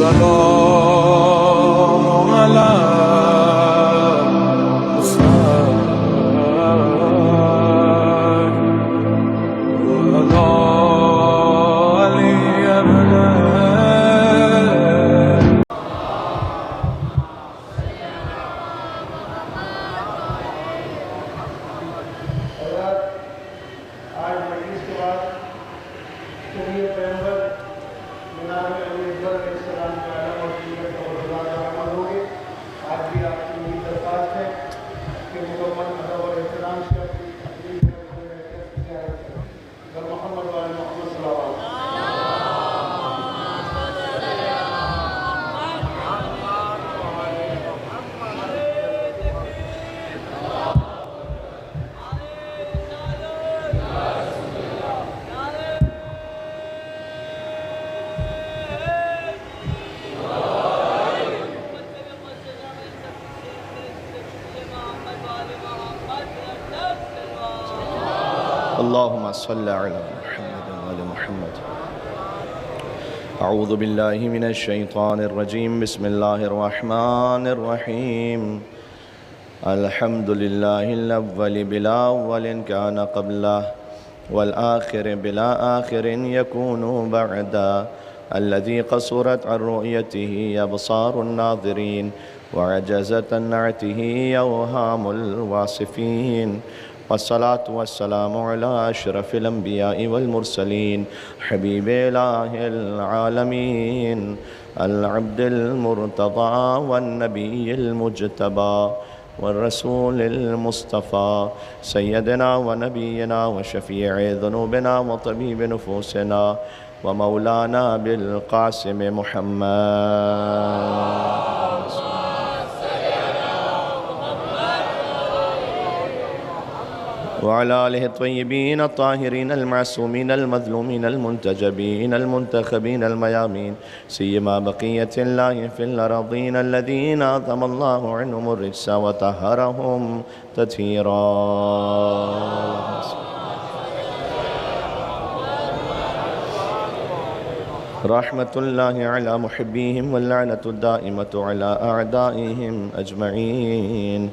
السلام على آج مجلس کے بعد تمہیں پیغمبر جناب علی اکبر علیہ السلام کے عالم اور قیمت اور خدا عمل ہوگے. آج بھی آپ کی میری درخواست ہے کہ مکمل ادب اور احترام سے اپنی تقریر میں محمد وعلی محمد صلی اللہ علیہ وسلم. اللهم صل على محمد وعلى محمد. اعوذ باللہ من الشیطان الرجیم. بسم اللہ الرحمن الرحیم. الحمد للہ الاول بلا اول کان قبلہ والآخر بلا آخر یکون بعدا الذي قصرت عن رؤيته أبصار الناظرين وعجزت عن نعته أوهام الواصفين. والصلاة والسلام على أشرف الأنبياء والمرسلين حبيب إله العالمين العبد المرتضى والنبي المجتبى والرسول المصطفى سيدنا ونبينا وشفيع ذنوبنا وطبيب نفوسنا ومولانا بالقاسم محمد وعلى آله الطيبين الطاهرين المعصومين المظلومين المنتجبين المنتخبين الميامين سيما بقية الله في الأراضين الذين أعظم الله عنهم الرجس وطهرهم تطهيرا. رحمة الله على محبيهم واللعنة الدائمة على أعدائهم أجمعين.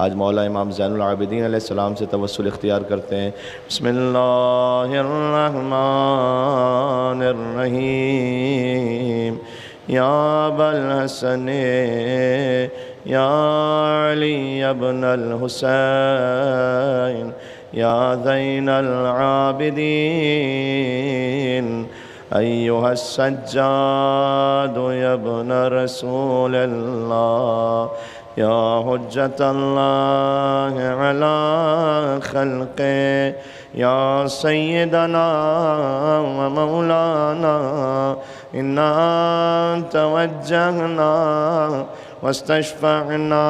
آج مولا امام زین العابدین علیہ السلام سے توسل اختیار کرتے ہیں. بسم اللہ الرحمن الرحیم. یا ابا الحسن یا علی ابن الحسین یا زین العابدین ایہا السجاد یا ابن رسول اللہ یا حجت اللہ علی خلقے یا سیدنا و مولانا انا توجہنا واستشفعنا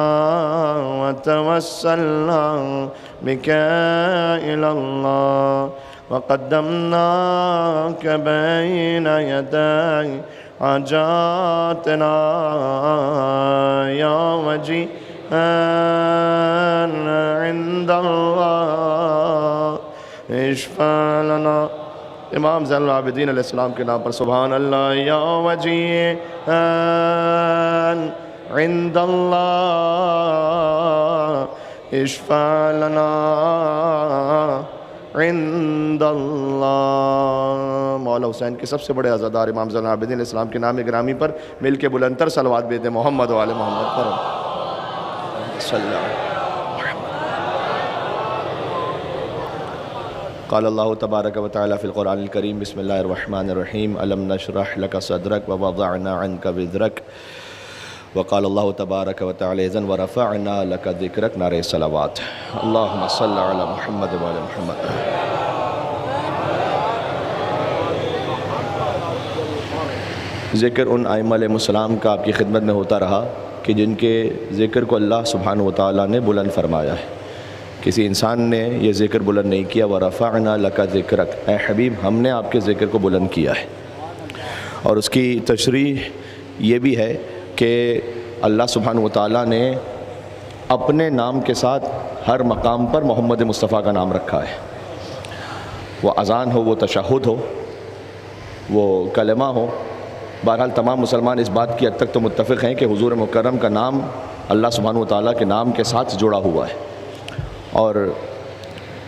وتوسلنا بک الی اللہ وقدمناک بین یدی حاجاتنا یا وجیہا عند اللہ اشفع لنا. امام زین العابدین علیہ السلام کے نام پر سبحان اللہ. یا وجیہا عند اللہ اشفع لنا عند اللہ. مولا حسین کے سب سے بڑے عزادار امام زین العابدین علیہ السلام کے نام گرامی پر مل کے بلندتر صلوات بھیجتے محمد و آل محمد پر صلی اللہ علیہ وسلم. قال اللہ تبارک و تعالی فی القرآن الکریم. بسم اللہ الرحمن الرحیم. الم نشرح لک صدرک ووضعنا عنک وزرک. وقال اللہ تبارک و تعالی اذن ورفعنا لک ذکرک. نعرہ صلوات. اللہم صلی علی محمد و آل محمد. ذکر ان ائمہ علیہ السلام کا آپ کی خدمت میں ہوتا رہا کہ جن کے ذکر کو اللہ سبحانہ و تعالیٰ نے بلند فرمایا ہے. کسی انسان نے یہ ذکر بلند نہیں کیا. وَرَفَعْنَا لَكَ ذِكْرَكَ. اے حبیب ہم نے آپ کے ذکر کو بلند کیا ہے. اور اس کی تشریح یہ بھی ہے کہ اللہ سبحانہ و تعالیٰ نے اپنے نام کے ساتھ ہر مقام پر محمد مصطفیٰ کا نام رکھا ہے. وہ اذان ہو، وہ تشہد ہو، وہ کلمہ ہو، بہرحال تمام مسلمان اس بات کی حد تک تو متفق ہیں کہ حضور مکرم کا نام اللہ سبحانہ و تعالیٰ کے نام کے ساتھ جڑا ہوا ہے. اور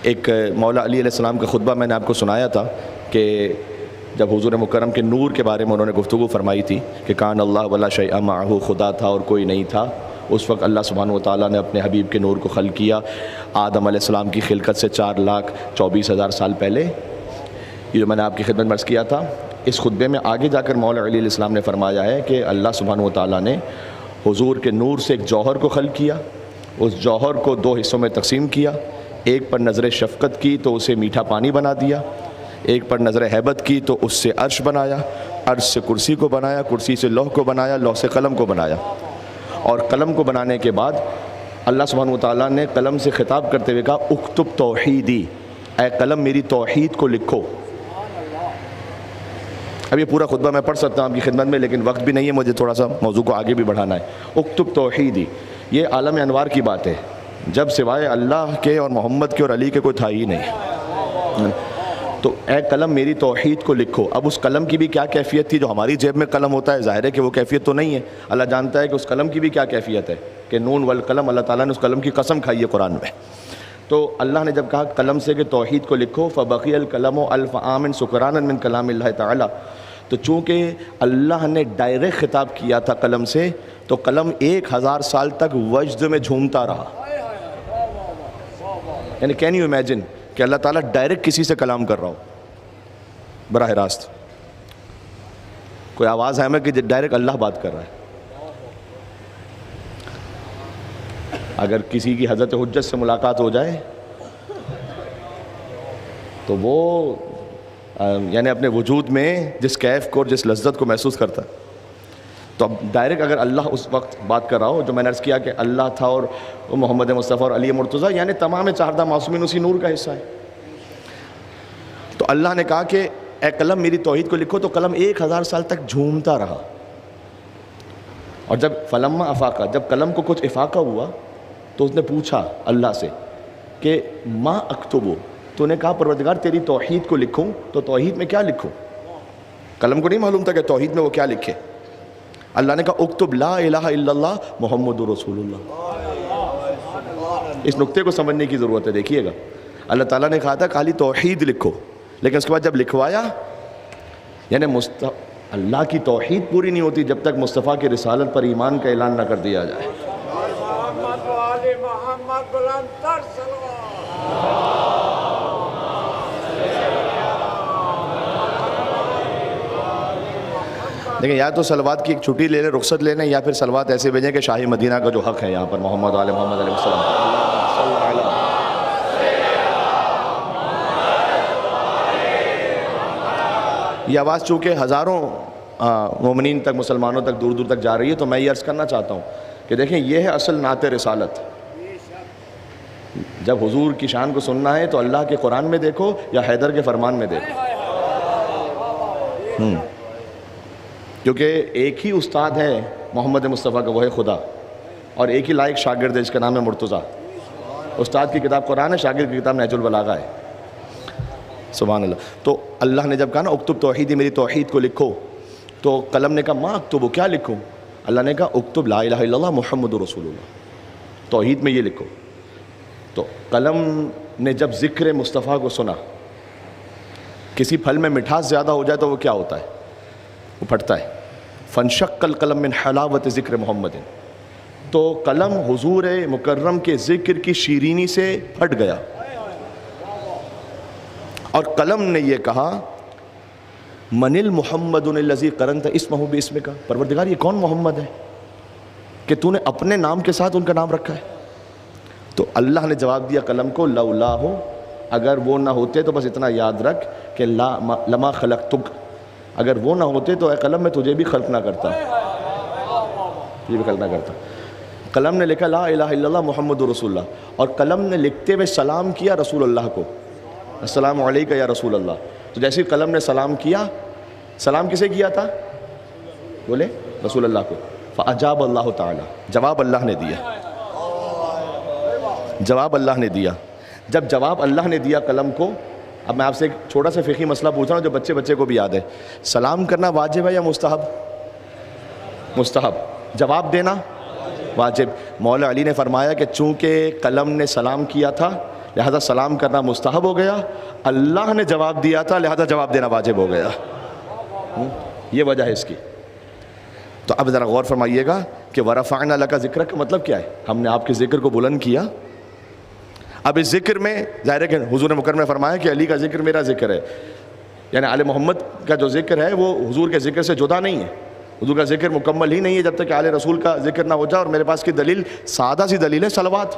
ایک مولا علی علیہ السلام کا خطبہ میں نے آپ کو سنایا تھا کہ جب حضور مکرم کے نور کے بارے میں انہوں نے گفتگو فرمائی تھی کہ کان اللہ ولا شیء معہ، خدا تھا اور کوئی نہیں تھا. اس وقت اللہ سبحانہ و تعالیٰ نے اپنے حبیب کے نور کو خلق کیا آدم علیہ السلام کی خلقت سے 4,24,000 سال پہلے. یہ جو میں نے آپ کی خدمت میں عرض کیا تھا، اس خطبے میں آگے جا کر مولا علی علیہ السلام نے فرمایا ہے کہ اللہ سبحانہ و تعالیٰ نے حضور کے نور سے ایک جوہر کو خلق کیا، اس جوہر کو 2 حصوں میں تقسیم کیا. ایک پر نظر شفقت کی تو اسے میٹھا پانی بنا دیا، ایک پر نظر ہیبت کی تو اس سے عرش بنایا، عرش سے کرسی کو بنایا، کرسی سے لوح کو بنایا، لوح سے قلم کو بنایا. اور قلم کو بنانے کے بعد اللہ سبحانہ و تعالیٰ نے قلم سے خطاب کرتے ہوئے کہا اکتب توحیدی، اے قلم میری توحید کو لکھو. اب یہ پورا خطبہ میں پڑھ سکتا ہوں آپ کی خدمت میں، لیکن وقت بھی نہیں ہے، مجھے تھوڑا سا موضوع کو آگے بھی بڑھانا ہے. اکتب توحیدی، یہ عالم انوار کی بات ہے، جب سوائے اللہ کے اور محمد کے اور علی کے کوئی تھا ہی نہیں. تو اے قلم میری توحید کو لکھو. اب اس قلم کی بھی کیا کیفیت تھی؟ جو ہماری جیب میں قلم ہوتا ہے ظاہر ہے کہ وہ کیفیت تو نہیں ہے، اللہ جانتا ہے کہ اس قلم کی بھی کیا کیفیت ہے. کہ نون والقلم، اللہ تعالیٰ نے اس قلم کی قسم کھائی ہے قرآن میں. تو اللہ نے جب کہا قلم سے کہ توحید کو لکھو، فبقی القلم الف عام سکرانا من کلام اللہ تعالیٰ، تو چونکہ اللہ نے ڈائریکٹ خطاب کیا تھا قلم سے، تو قلم 1000 سال تک وجد میں جھومتا رہا. یعنی کین یو امیجن کہ اللہ تعالیٰ ڈائریکٹ کسی سے کلام کر رہا ہو براہ راست. کوئی آواز ہے ہمیں کہ ڈائریکٹ اللہ بات کر رہا ہے. اگر کسی کی حضرت حجت سے ملاقات ہو جائے تو وہ یعنی اپنے وجود میں جس کیف کو اور جس لذت کو محسوس کرتا ہے، تو اب ڈائریکٹ اگر اللہ اس وقت بات کر رہا ہو، جو میں نے عرض کیا کہ اللہ تھا اور محمد مصطفیٰ اور علی مرتضیٰ، یعنی تمام 4 معصومین اسی نور کا حصہ ہے. تو اللہ نے کہا کہ اے قلم میری توحید کو لکھو، تو قلم 1000 سال تک جھومتا رہا. اور جب فلما افاقہ، جب قلم کو کچھ افاقہ ہوا تو اس نے پوچھا اللہ سے کہ ما اکتبو، تو نے کہا پروردگار تیری توحید کو لکھوں، تو توحید میں کیا لکھوں؟ قلم کو نہیں معلوم تھا کہ توحید میں وہ کیا لکھے. اللہ نے کہا اکتب لا الہ الا اللہ محمد رسول اللہ. اس نقطے کو سمجھنے کی ضرورت ہے. دیکھیے گا اللہ تعالیٰ نے کہا تھا خالی توحید لکھو، لیکن اس کے بعد جب لکھوایا، یعنی اللہ کی توحید پوری نہیں ہوتی جب تک مصطفیٰ کی رسالت پر ایمان کا اعلان نہ کر دیا جائے. دیکھیں یا تو صلوات کی ایک چھٹی لے لیں، رخصت لے لیں، یا پھر صلوات ایسے بھیجیں کہ شاہی مدینہ کا جو حق ہے یہاں پر محمد علیہ السلام. یہ آواز چونکہ ہزاروں مومنین تک، مسلمانوں تک، دور دور تک جا رہی ہے، تو میں یہ عرض کرنا چاہتا ہوں کہ دیکھیں یہ ہے اصل نعت رسالت. جب حضور کی شان کو سننا ہے تو اللہ کے قرآن میں دیکھو یا حیدر کے فرمان میں دیکھو. کیونکہ ایک ہی استاد ہے محمد مصطفیٰ کا، وہ ہے خدا، اور ایک ہی لائق شاگرد ہے جس کا نام ہے مرتضیٰ. استاد کی کتاب قرآن ہے، شاگرد کی کتاب نہج البلاغہ ہے. سبحان اللہ. تو اللہ نے جب کہا نا اکتب توحیدی، میری توحید کو لکھو، تو قلم نے کہا ما اکتب، کیا لکھوں؟ اللہ نے کہا اکتب لا الہ الا اللہ محمد رسول اللہ، توحید میں یہ لکھو. تو قلم نے جب ذکر مصطفیٰ کو سنا، کسی پھل میں مٹھاس زیادہ ہو جائے تو وہ کیا ہوتا ہے؟ وہ پھٹتا ہے. فانشق القلم من حلاوت ذکر محمد، تو قلم حضور مکرم کے ذکر کی شیرینی سے پھٹ گیا. اور قلم نے یہ کہا من المحمد الذی قرنت اسمہ باسمک، پروردگار یہ کون محمد ہے کہ تو نے اپنے نام کے ساتھ ان کا نام رکھا ہے؟ تو اللہ نے جواب دیا قلم کو لولا ہو، اگر وہ نہ ہوتے تو بس اتنا یاد رکھ کہ لما خلقتک، اگر وہ نہ ہوتے تو اے قلم میں تجھے بھی خلق نہ کرتا، یہ بھی خلق نہ کرتا. قلم نے لکھا لا الہ الا اللہ محمد رسول اللہ، اور قلم نے لکھتے ہوئے سلام کیا رسول اللہ کو، السلام علیکہ یا رسول اللہ. تو جیسے قلم نے سلام کیا، سلام کسے کیا تھا؟ بولے رسول اللہ کو. فاجاب اللہ تعالی، جواب اللہ نے دیا، جواب اللہ نے دیا. جب جواب اللہ نے دیا قلم کو، اب میں آپ سے ایک چھوٹا سا فقہی مسئلہ پوچھ رہا ہوں جو بچے کو بھی یاد ہے. سلام کرنا واجب ہے یا مستحب؟ مستحب. جواب دینا واجب. مولا علی نے فرمایا کہ چونکہ قلم نے سلام کیا تھا لہذا سلام کرنا مستحب ہو گیا, اللہ نے جواب دیا تھا لہذا جواب دینا واجب ہو گیا. یہ وجہ ہے اس کی. تو اب ذرا غور فرمائیے گا کہ ورفعنا لک ذکرک کا مطلب کیا ہے؟ ہم نے آپ کے ذکر کو بلند کیا. اب اس ذکر میں ظاہر ہے کہ حضور مکرم نے فرمایا کہ علی کا ذکر میرا ذکر ہے, یعنی آل محمد کا جو ذکر ہے وہ حضور کے ذکر سے جدا نہیں ہے. حضور کا ذکر مکمل ہی نہیں ہے جب تک کہ آل رسول کا ذکر نہ ہو جائے. اور میرے پاس کی دلیل سادہ سی دلیل ہے, صلوات.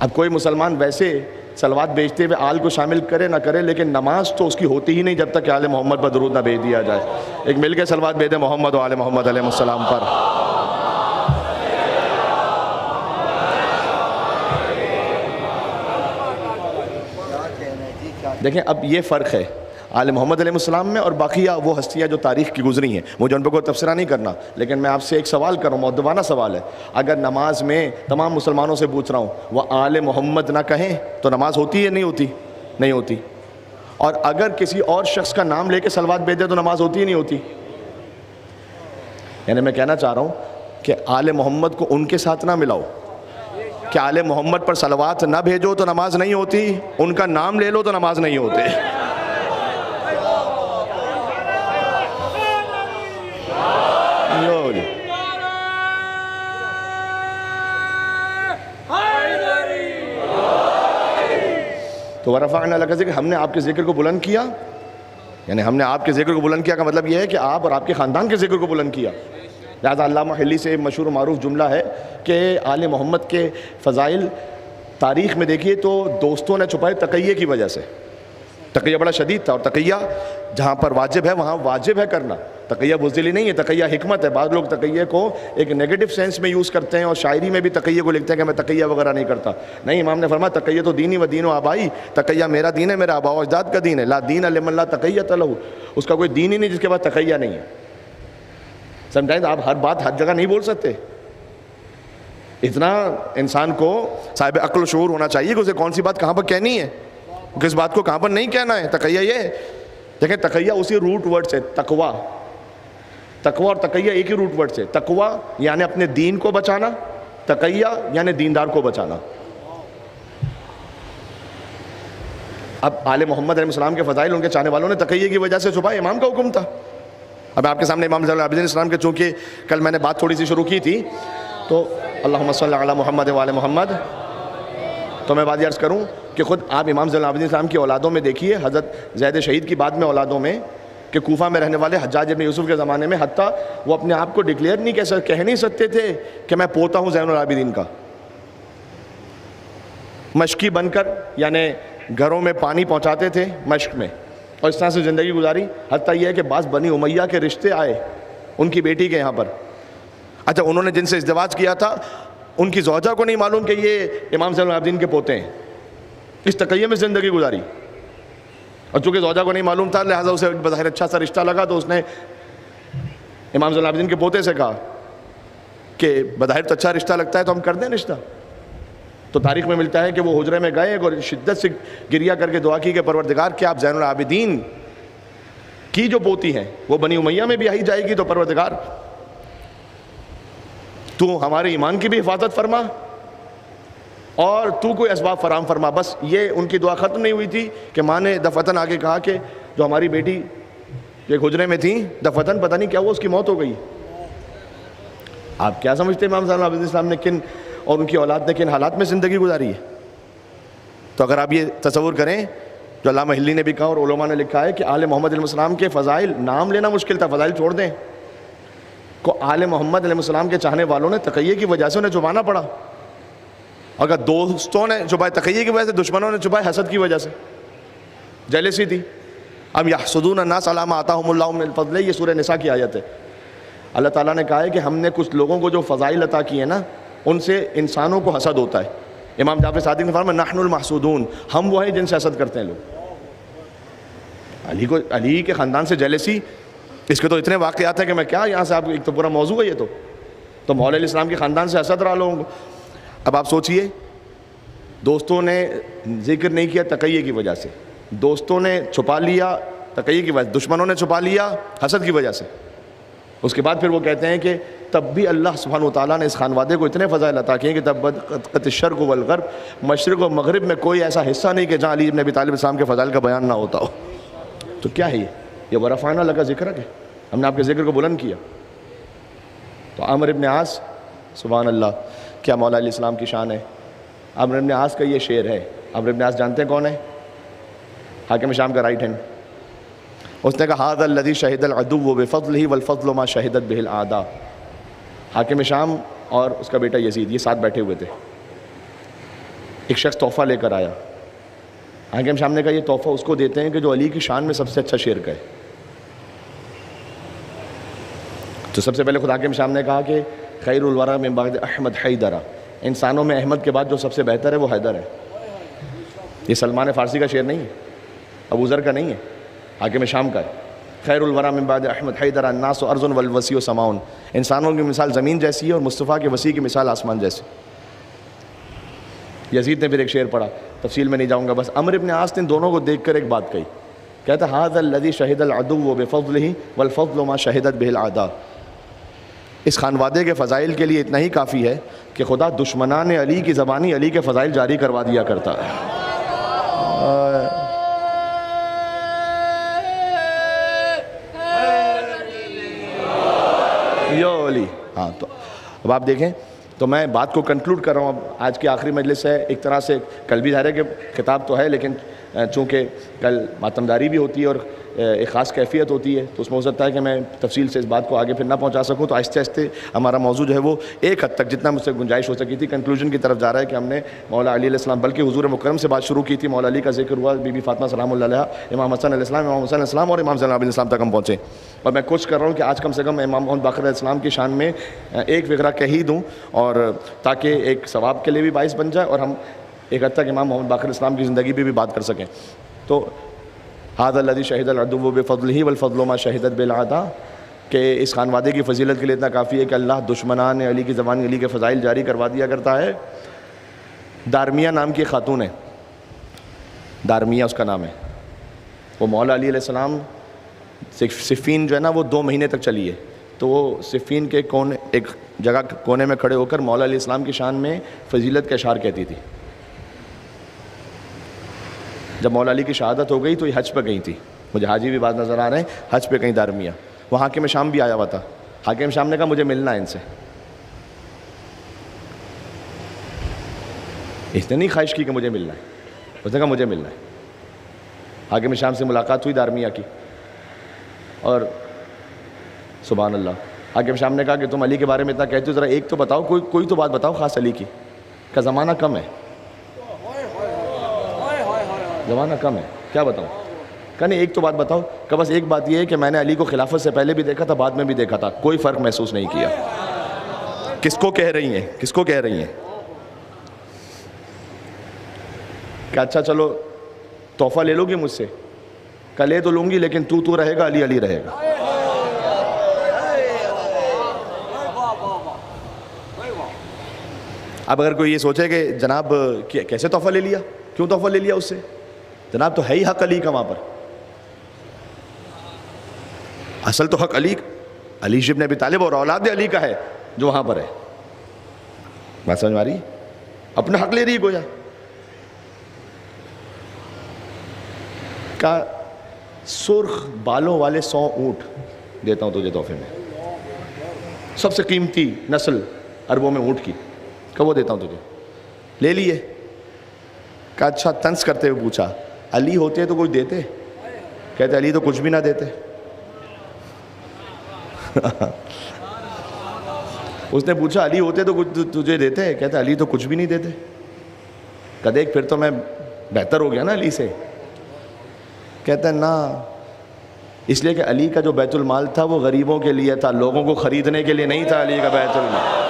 اب کوئی مسلمان ویسے صلوات بیچتے ہوئے آل کو شامل کرے نہ کرے, لیکن نماز تو اس کی ہوتی ہی نہیں جب تک کہ آل محمد پر درود نہ بھیج دیا جائے. ایک مل کے صلوات بھیج دیں محمد و آل محمد علیہ السلام پر. دیکھیں اب یہ فرق ہے آل محمد علیہ السلام میں اور باقی وہ ہستیاں جو تاریخ کی گزری ہیں, مجھے ان پہ کوئی تبصرہ نہیں کرنا, لیکن میں آپ سے ایک سوال کر رہا ہوں, مؤدبانہ سوال ہے. اگر نماز میں تمام مسلمانوں سے پوچھ رہا ہوں وہ آل محمد نہ کہیں تو نماز ہوتی ہے نہیں ہوتی؟ نہیں ہوتی. اور اگر کسی اور شخص کا نام لے کے صلوات بھیج دے تو نماز ہوتی ہے نہیں ہوتی؟ یعنی میں کہنا چاہ رہا ہوں کہ آل محمد کو ان کے ساتھ نہ ملاؤ, کہ آل محمد پر صلوات نہ بھیجو تو نماز نہیں ہوتی, ان کا نام لے لو تو نماز نہیں ہوتے. تو ورفعنا لک ذکر, ہم نے آپ کے ذکر کو بلند کیا, یعنی ہم نے آپ کے ذکر کو بلند کیا کا مطلب یہ ہے کہ آپ اور آپ کے خاندان کے ذکر کو بلند کیا. لہٰذا علامہ حلی سے مشہور و معروف جملہ ہے کہ آل محمد کے فضائل تاریخ میں دیکھیے تو دوستوں نے چھپائے تقیہ کی وجہ سے. تقیہ بڑا شدید تھا, اور تقیہ جہاں پر واجب ہے وہاں واجب ہے کرنا. تقیہ بزدلی نہیں ہے, تقیہ حکمت ہے. بعض لوگ تقیہ کو ایک نیگیٹو سینس میں یوز کرتے ہیں اور شاعری میں بھی تقیہ کو لکھتے ہیں کہ میں تقیہ وغیرہ نہیں کرتا. نہیں, امام نے فرمایا تقیہ تو دینی و دین و آبائی, تقیہ میرا دین ہے, میرا آبا و اجداد کا دین ہے. لا دین لمن لا تقیۃ لہ, اس کا کوئی دین ہی نہیں جس کے پاس تقیہ نہیں ہے. سمجھائیں, آپ ہر بات ہر جگہ نہیں بول سکتے. اتنا انسان کو صاحب عقل و شعور ہونا چاہیے کہ اسے کون سی بات کہاں پر کہنی ہے, کس بات کو کہاں پر نہیں کہنا ہے. تقیہ یہ ہے, دیکھیں تقیہ اسی روٹ ورڈ سے تقوی, تقوی اور تقیہ ایک ہی روٹ ورڈ سے. تقوی یعنی اپنے دین کو بچانا, تقیہ یعنی دیندار کو بچانا. اب آل محمد علیہ السلام کے فضائل ان کے چاہنے والوں نے تقیہ کی وجہ سے چھپائے. امام کا حکم تھا. اب آپ کے سامنے امام زین العابدین السلام کے, چونکہ کل میں نے بات تھوڑی سی شروع کی تھی تو اللہم صلی علی محمد و آل محمد, تو میں بات عرض کروں کہ خود آپ امام زین العابدین السلام کی اولادوں میں دیکھیے, حضرت زید شہید کی بعد میں اولادوں میں کہ کوفہ میں رہنے والے حجاج ابن یوسف کے زمانے میں حتیٰ وہ اپنے آپ کو ڈکلیئر نہیں کہہ نہیں سکتے تھے کہ میں پوتا ہوں زین العابدین کا. مشکی بن کر یعنی گھروں میں پانی پہنچاتے تھے مشق میں, اور اس طرح سے زندگی گزاری. حتیٰ یہ ہے کہ بعض بنی امیہ کے رشتے آئے ان کی بیٹی کے یہاں پر. اچھا, انہوں نے جن سے ازدواج کیا تھا ان کی زوجہ کو نہیں معلوم کہ یہ امام زین العابدین کے پوتے ہیں. اس تقیہ میں زندگی گزاری, اور چونکہ زوجہ کو نہیں معلوم تھا لہٰذا اسے بظاہر اچھا سا رشتہ لگا تو اس نے امام زین العابدین کے پوتے سے کہا کہ بظاہر تو اچھا رشتہ لگتا ہے تو ہم کر دیں رشتہ. تو تاریخ میں ملتا ہے کہ وہ حجرے میں گئے اور شدت سے گریہ کر کے دعا کی کہ پروردگار کیا آپ زین العابدین کی جو پوتی ہیں وہ بنی امیہ میں بھی آئی جائے گی, تو پروردگار تو ہمارے ایمان کی بھی حفاظت فرما اور تو کوئی اسباب فراہم فرما. بس یہ ان کی دعا ختم نہیں ہوئی تھی کہ ماں نے دفتن آگے کہا کہ جو ہماری بیٹی ایک حجرے میں تھی دفتن پتہ نہیں کیا ہوا, اس کی موت ہو گئی. آپ کیا سمجھتے ہیں امام زین العابدین السلام نے کن اور ان کی اولاد نے کن حالات میں زندگی گزاری ہے؟ تو اگر آپ یہ تصور کریں جو علامہ حلی نے بھی کہا اور علماء نے لکھا ہے کہ آل محمد علیہ السلام کے فضائل نام لینا مشکل تھا, فضائل چھوڑ دیں, کو آل محمد علیہ السلام کے چاہنے والوں نے تقیہ کی وجہ سے انہیں چھپانا پڑا. اگر دوستوں نے چھپائے تقیہ کی وجہ سے, دشمنوں نے چھپائے حسد کی وجہ سے, جیلسی تھی. اب یحسدون الناس علی ما آتاہم اللہ من الفضل, یہ سورہ نساء کی آیت ہے. اللہ تعالیٰ نے کہا ہے کہ ہم نے کچھ لوگوں کو جو فضائل عطا کیے ہیں نا ان سے انسانوں کو حسد ہوتا ہے. امام جعفر صادق نے فرمایا نحن المحسودون, ہم وہ ہیں جن سے حسد کرتے ہیں لوگ. علی کے خاندان سے جیلسی, اس کے تو اتنے واقعات ہیں کہ میں کیا یہاں سے آپ, ایک تو پورا موضوع ہے یہ. تو مولا علیہ السلام کے خاندان سے حسد رہا لوگوں کو. اب آپ سوچئے دوستوں نے ذکر نہیں کیا تقیہ کی وجہ سے، دوستوں نے چھپا لیا تقیہ کی وجہ سے، دشمنوں نے چھپا لیا حسد کی وجہ سے۔ اس کے بعد پھر وہ کہتے ہیں کہ تب بھی اللہ سبحانہ وتعالیٰ نے اس خانوادے کو اتنے فضائل عطا کیے کہ تب قد الشرق والغرب، مشرق و مغرب میں کوئی ایسا حصہ نہیں کہ جہاں علی بن ابی طالب السلام کے فضائل کا بیان نہ ہوتا ہو۔ تو کیا ہے یہ ورفعنا لک ذکرک ہے، ہم نے آپ کے ذکر کو بلند کیا۔ تو عمرو بن عاص، سبحان اللہ، کیا مولا علیہ السلام کی شان ہے۔ عمرو بن عاص کا یہ شعر ہے۔ عمرو بن عاص جانتے ہیں کون ہے؟ حاکم شام کا رائٹ ہینڈ۔ اس نے کہا ھذا الذی شہد العدو بفضلہ والفضل ما شہدت بہ الاعداء۔ حاکم شام اور اس کا بیٹا یزید، یہ ساتھ بیٹھے ہوئے تھے۔ ایک شخص تحفہ لے کر آیا، حاکم شام نے کہا یہ تحفہ اس کو دیتے ہیں کہ جو علی کی شان میں سب سے اچھا شعر کہے۔ تو سب سے پہلے خود حاکم شام نے کہا کہ خیر الورا من بعد احمد حیدرہ، انسانوں میں احمد کے بعد جو سب سے بہتر ہے وہ حیدر ہے۔ یہ سلمان فارسی کا شعر نہیں ہے، ابو ذر کا نہیں ہے، حاکم شام کا ہے۔ خیر الورا من بعد احمد حیدر الناس ارض والوسیع سماؤن، انسانوں کی مثال زمین جیسی ہے اور مصطفیٰ کے وسیع کی مثال آسمان جیسی۔ یزید نے پھر ایک شعر پڑھا، تفصیل میں نہیں جاؤں گا، بس عمرو بن عاص نے دونوں کو دیکھ کر ایک بات کہی، کہتا ھذا الذی شہد العدو بفضلہ والفضل ما شہدت بہ الاعداء۔ اس خانوادے کے فضائل کے لیے اتنا ہی کافی ہے کہ خدا دشمنان علی کی زبانی علی کے فضائل جاری کروا دیا کرتا ہے۔ یو علی۔ ہاں، تو اب آپ دیکھیں، تو میں بات کو کنکلوڈ کر رہا ہوں۔ اب آج کی آخری مجلس ہے، ایک طرح سے کل بھی ظاہر ہے کہ خطاب تو ہے، لیکن چونکہ کل ماتمداری بھی ہوتی ہے اور ایک خاص کیفیت ہوتی ہے، تو اس میں ہو سکتا ہے کہ میں تفصیل سے اس بات کو آگے پھر نہ پہنچا سکوں، تو آہستہ آہستہ ہمارا موضوع جو ہے وہ ایک حد تک جتنا مجھ سے گنجائش ہو سکی تھی کنکلوژن کی طرف جا رہا ہے کہ ہم نے مولا علی علیہ السلام، بلکہ حضور مکرم سے بات شروع کی تھی، مولا علی کا ذکر ہوا، بی بی فاطمہ سلام اللہ علیہا، امام حسن علیہ السلام، امام حسین علیہ السلام اور امام زین العابدین علیہ السلام تک ہم پہنچے۔ اور میں کوشش کر رہا ہوں کہ آج کم سے کم امام محمد باقر علیہ السلام کی شان میں ایک فقرہ کہہ ہی دوں، اور تاکہ ایک ثواب کے لیے بھی باعث بن جائے اور ہم ایک حد تک امام محمد باقر علیہ السلام کی زندگی پہ بھی بات کر سکیں۔ تو ھذا الذی شہد العدو بفضلہ والفضل ما شہدت بہ الاعداء، کہ اس خانوادے کی فضیلت کے لیے اتنا کافی ہے کہ اللہ دشمنان علی کی زبان علی کے فضائل جاری کروا دیا کرتا ہے۔ دارمیہ نام کی خاتون ہے، دارمیہ اس کا نام ہے، وہ مولا علی علیہ السلام صفین جو ہے نا وہ 2 مہینے تک چلی ہے، تو وہ صفین کے ایک جگہ کونے میں کھڑے ہو کر مولا علیہ السلام کی شان میں فضیلت کے اشعار کہتی تھی۔ جب مولا علی کی شہادت ہو گئی تو یہ حج پہ گئی تھی، مجھے حاجی بھی بعض نظر آ رہے ہیں، حج پہ کہیں دارمیہ، وہ حاکم شام بھی آیا ہوا تھا۔ حاکم شام نے کہا مجھے ملنا ہے ان سے۔ اس نے نہیں خواہش کی کہ مجھے ملنا ہے، اس نے کہا مجھے ملنا ہے۔ حاکم شام سے ملاقات ہوئی دارمیہ کی، اور سبحان اللہ، حاکم شام نے کہا کہ تم علی کے بارے میں اتنا کہتے ہو، ذرا ایک تو بتاؤ، کوئی تو بات بتاؤ خاص علی کی۔ کا زمانہ کم ہے، زمانہ کم ہے، کیا بتاؤں؟ کہ نہیں ایک تو بات بتاؤ۔ کہ بس ایک بات یہ ہے کہ میں نے علی کو خلافت سے پہلے بھی دیکھا تھا، بعد میں بھی دیکھا تھا، کوئی فرق محسوس نہیں کیا۔ کس کو کہہ رہی ہیں؟ کس کو کہہ رہی ہیں؟ کہ اچھا چلو تحفہ لے لو گی مجھ سے؟ کہ لے تو لوں گی، لیکن تو رہے گا، علی رہے گا۔ اب اگر کوئی یہ سوچے کہ جناب کیسے تحفہ لے لیا، کیوں تحفہ لے لیا اس سے؟ جناب تو ہے ہی حق علی کا وہاں پر، اصل تو حق علی ابن ابی طالب اور اولاد علی کا ہے جو وہاں پر ہے۔ بات سمجھ میں آ رہی ہے؟ اپنا حق لے رہی ہے گویا۔ کا سرخ بالوں والے 100 اونٹ دیتا ہوں تجھے تحفے میں، سب سے قیمتی نسل عربوں میں اونٹ کی، کہ وہ دیتا ہوں تجھے، لے لیے۔ کہ اچھا طنز کرتے ہوئے پوچھا علی ہوتے تو کچھ دیتے؟ کہتے علی تو کچھ بھی نہ دیتے۔ اس نے پوچھا علی ہوتے تو کچھ تجھے دیتے؟ کہتے علی تو کچھ بھی نہیں دیتے۔ کہ دیکھ پھر تو میں بہتر ہو گیا نا علی سے۔ کہتے ہیں نا، اس لیے کہ علی کا جو بیت المال تھا وہ غریبوں کے لیے تھا، لوگوں کو خریدنے کے لیے نہیں تھا علی کا بیت المال۔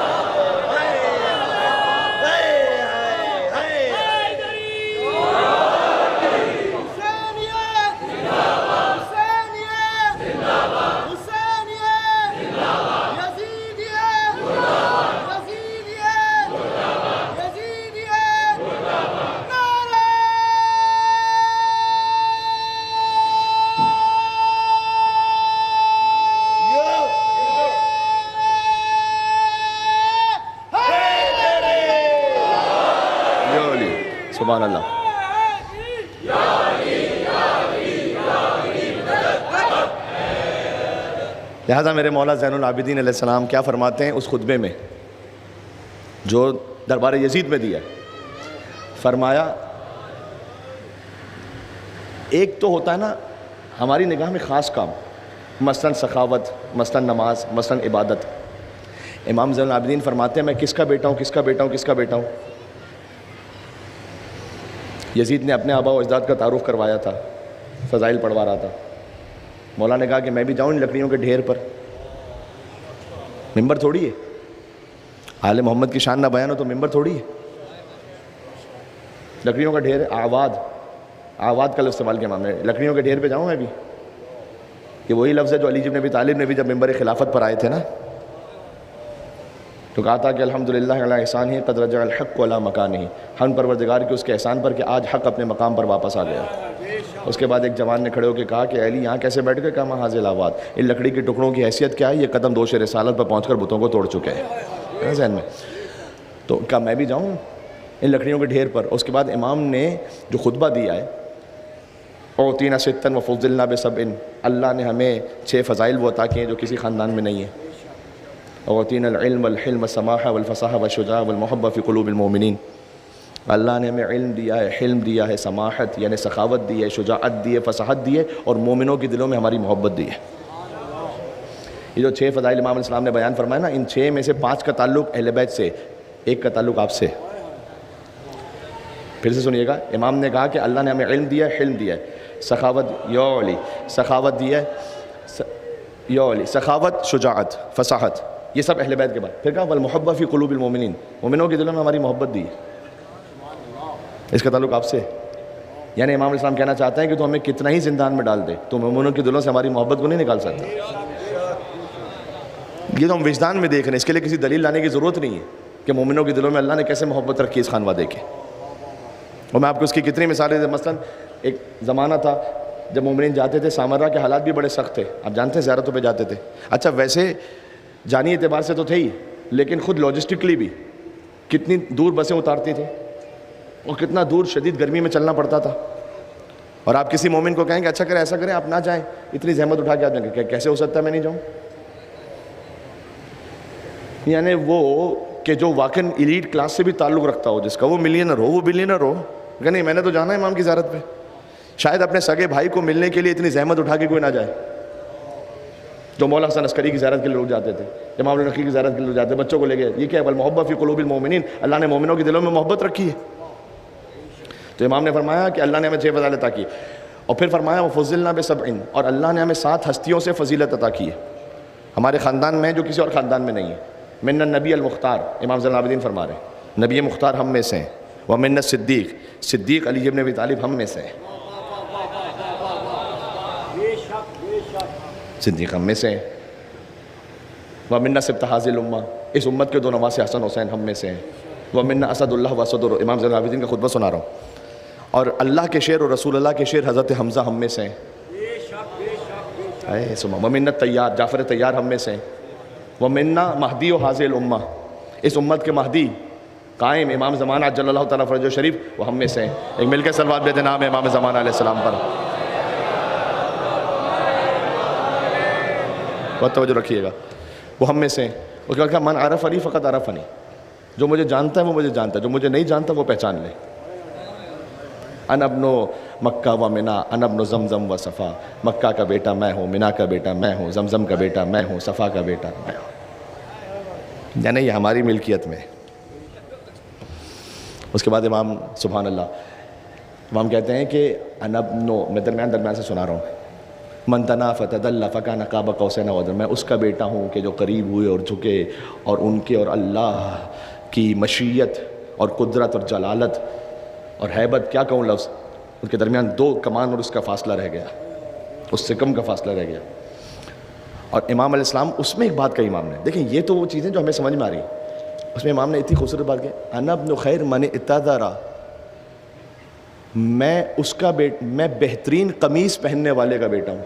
سبحان اللہ. لہٰذا میرے مولا زین العابدین علیہ السلام کیا فرماتے ہیں اس خطبے میں جو دربار یزید میں دیا؟ فرمایا ایک تو ہوتا ہے نا ہماری نگاہ میں خاص کام، مثلاً سخاوت، مثلاً نماز، مثلاً عبادت. امام زین العابدین فرماتے ہیں میں کس کا بیٹا ہوں، کس کا بیٹا ہوں، کس کا بیٹا ہوں؟ یزید نے اپنے آبا و اجداد کا تعارف کروایا تھا، فضائل پڑھوا رہا تھا. مولا نے کہا کہ میں بھی جاؤں ان لکڑیوں کے ڈھیر پر. ممبر تھوڑی ہے، آل محمد کی شان نہ بیان ہو تو ممبر تھوڑی ہے، لکڑیوں کا ڈھیر ہے. آواد کا لفظ استعمال کیا امام نے، لکڑیوں کے ڈھیر پہ جاؤں میں بھی؟ کہ وہی لفظ ہے جو علی بن ابی طالب نے بھی جب ممبر خلافت پر آئے تھے نا تو کہا تھا کہ الحمدللہ علی احسانہ قد رجع الحق علی مکانہ، ہم پروردگار کے اس کے احسان پر کہ آج حق اپنے مقام پر واپس آ گیا. اس کے بعد ایک جوان نے کھڑے ہو کے کہا کہ علی یہاں کیسے بیٹھ گئے؟ کہا حاضر آباد. ان لکڑی کے ٹکڑوں کی حیثیت کیا ہے؟ یہ قدم دوش رسالت پر پہنچ کر بتوں کو توڑ چکے ہیں ذہن میں. تو کہا میں بھی جاؤں ان لکڑیوں کے ڈھیر پر. اس کے بعد امام نے جو خطبہ دیا ہے اعطینا ستا وفضلنا بسبع، اللہ نے ہمیں 6 فضائل وہ عطا کیے ہیں جو کسی خاندان میں نہیں ہیں. اعطینا العلم والحلم والسماحہ والفصاحہ والشجاعہ والمحبہ فی قلوب المؤمنین، اللہ نے ہمیں علم دیا ہے، حلم دیا ہے، سماحت یعنی سخاوت دی ہے، شجاعت دی ہے، فصاحت دی ہے، اور مومنوں کے دلوں میں ہماری محبت دی ہے. یہ جو 6 فضائل امام علیہ السلام نے بیان فرمایا نا، ان 6 میں سے 5 کا تعلق اہل بیت سے، 1 کا تعلق آپ سے. پھر سے سنیے گا، امام نے کہا کہ اللہ نے ہمیں علم دیا ہے، حلم دیا ہے، سخاوت یولی سخاوت دی ہے، یولی سخاوت، شجاعت، فصاحت، یہ سب اہل بیت کے بعد. پھر کہا والمحبہ فی قلوب المؤمنین، مومنوں کے دلوں میں ہماری محبت دی ہے، اس کا تعلق آپ سے. یعنی امام علیہ السلام کہنا چاہتے ہیں کہ تو ہمیں کتنا ہی زندان میں ڈال دے تو مومنوں کے دلوں سے ہماری محبت کو نہیں نکال سکتا. یہ تو ہم وجدان میں دیکھ رہے ہیں، اس کے لیے کسی دلیل لانے کی ضرورت نہیں ہے کہ مومنوں کے دلوں میں اللہ نے کیسے محبت رکھی اس خانوادے کے. اور میں آپ کو اس کی کتنی مثالیں دیں. مثلا ایک زمانہ تھا جب مومنین جاتے تھے، سامرہ کے حالات بھی بڑے سخت تھے، آپ جانتے ہیں زیارتوں پہ جاتے تھے. اچھا ویسے جانی اعتبار سے تو تھے ہی، لیکن خود لاجسٹکلی بھی کتنی دور بسیں اتارتی تھیں اور کتنا دور شدید گرمی میں چلنا پڑتا تھا. اور آپ کسی مومن کو کہیں کہ اچھا کریں ایسا کریں آپ نہ جائیں، اتنی زحمت اٹھا کے آپ جائیں گے، کیسے ہو سکتا ہے میں نہیں جاؤں؟ یعنی وہ کہ جو واقعی ایلیٹ کلاس سے بھی تعلق رکھتا ہو، جس کا وہ ملینر ہو، وہ بلینر ہو، کہ نہیں میں نے تو جانا ہے امام کی زیارت پہ. شاید اپنے سگے بھائی کو ملنے کے لیے اتنی زحمت اٹھا کے کوئی نہ جائے. جو مولا حسن عسکری کی زیارت کے لیے لوگ جاتے تھے، امام النقی کی زیارت کے لیے لوگ جاتے تھے، بچوں کو لے گئے. یہ کیا ہے؟ والمحبہ فی قلوب المؤمنین، اللہ نے مومنوں کے دلوں میں محبت رکھی ہے. تو امام نے فرمایا کہ اللہ نے ہمیں 6 فضائل عطا کی، اور پھر فرمایا وفضلنا بسبع، اور اللہ نے ہمیں 7 ہستیوں سے فضیلت عطا کی ہے ہمارے خاندان میں جو کسی اور خاندان میں نہیں ہے. من النبی المختار، امام زین العابدین فرما رہے ہیں نبی مختار ہم میں سے ہیں. ومن الصدیق، صدیق علی بن ابی طالب ہم میں سے ہیں، صدیق ہم میں سے ہیں. ومن سبط هذه الامہ، اس امت کے 2 نواسے حسن حسین ہم میں سے ہیں. ومن اسد اللہ واسد، امام زین العابدین کا خطبہ سنا رہا ہوں. اور اللہ کے شعر اور رسول اللہ کے شعر حضرت حمزہ ہم میں سے ہیں. ومن الطیار، جعفر طیار ہم میں سے ہیں. ومن مہدی و هذه الامہ، اس امت کے مہدی قائم امام زمانہ جل اللہ تعالیٰ فرجہ شریف وہ ہم میں سے ہیں. ایک مل کے صلوات بے نام ہے امام زمانہ علیہ السلام پر. بہت توجہ رکھیے گا، وہ ہم میں سے ہیں. اس کے بعد کہا من عرفنی فقط عرفنی، جو مجھے جانتا ہے وہ مجھے جانتا ہے، جو مجھے نہیں جانتا وہ پہچان لے. انا ابن مکہ و منا، انا ابن زمزم و صفا، مکہ کا بیٹا میں ہوں، منا کا بیٹا میں ہوں، زمزم کا بیٹا میں ہوں، صفا کا بیٹا میں ہوں. یعنی یہ ہماری ملکیت میں. اس کے بعد امام سبحان اللہ امام کہتے ہیں کہ انا ابن، میں درمیان سے سنا رہا ہوں، من تنا فتدل فکان قاب قوسین او ادنی، میں اس کا بیٹا ہوں کہ جو قریب ہوئے اور جھکے، اور ان کے اور اللہ کی مشیت اور قدرت اور جلالت اور ہیبت، کیا کہوں لفظ، ان کے درمیان 2 کمان اور اس کا فاصلہ رہ گیا، اس سے کم کا فاصلہ رہ گیا. اور امام علیہ السلام اس میں ایک بات کہی امام نے، دیکھیں یہ تو وہ چیزیں جو ہمیں سمجھ میں آ رہی ہیں. اس میں امام نے اتنی خوبصورت بات کی، انا ابن خیر من اتذرا، میں اس کا میں بہترین قمیص پہننے والے کا بیٹا ہوں.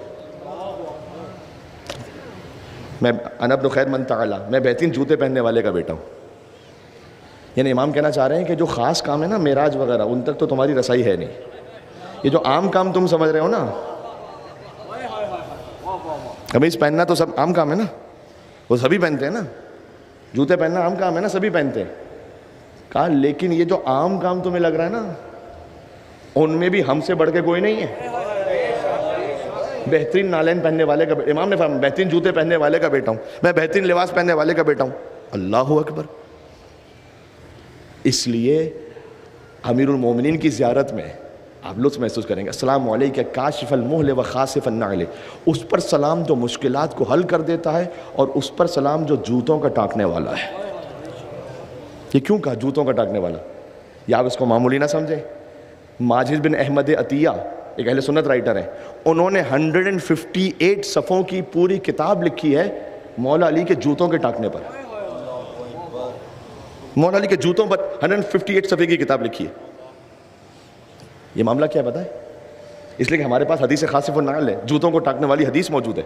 میں انا ابن خیر من تعالی، میں بہترین جوتے پہننے والے کا بیٹا ہوں. یعنی امام کہنا چاہ رہے ہیں کہ جو خاص کام ہے نا معراج وغیرہ، ان تک تو تمہاری رسائی ہے نہیں. یہ جو عام کام تم سمجھ رہے ہو نا، قمیص پہننا تو سب عام کام ہے نا، وہ سبھی پہنتے ہیں نا. جوتے پہننا عام کام ہے نا، سبھی پہنتے ہیں. کہا لیکن یہ جو عام کام تمہیں لگ رہا ہے نا، ان میں بھی ہم سے بڑھ کے کوئی نہیں ہے. بہترین نالین پہننے والے کا امام نے فرمایا بہترین جوتے پہننے والے کا بیٹا ہوں میں، بہترین لباس پہننے والے کا بیٹا ہوں. اللہ اکبر. اس لیے امیر المومنین کی زیارت میں آپ لطف محسوس کریں گے. السلام علیکم کاشف المحل و خاسف النعل. اس پر سلام جو مشکلات کو حل کر دیتا ہے، اور اس پر سلام جو جوتوں کا ٹانکنے والا ہے. یہ کیوں کہا جوتوں کا ٹانکنے والا؟ یا آپ اس کو معمولی نہ سمجھیں. ماجد بن احمد عطیہ ایک اہل سنت رائٹر ہیں، انہوں نے 158 صفوں کی پوری کتاب لکھی ہے مولا علی کے جوتوں کے ٹانکنے پر. مولا علی کے جوتوں پر 158 صفحے کی کتاب لکھی ہے. یہ معاملہ کیا ہے پتہ ہے؟ اس لیے کہ ہمارے پاس حدیث خاصف النعل ہے، جوتوں کو ٹانکنے والی حدیث موجود ہے.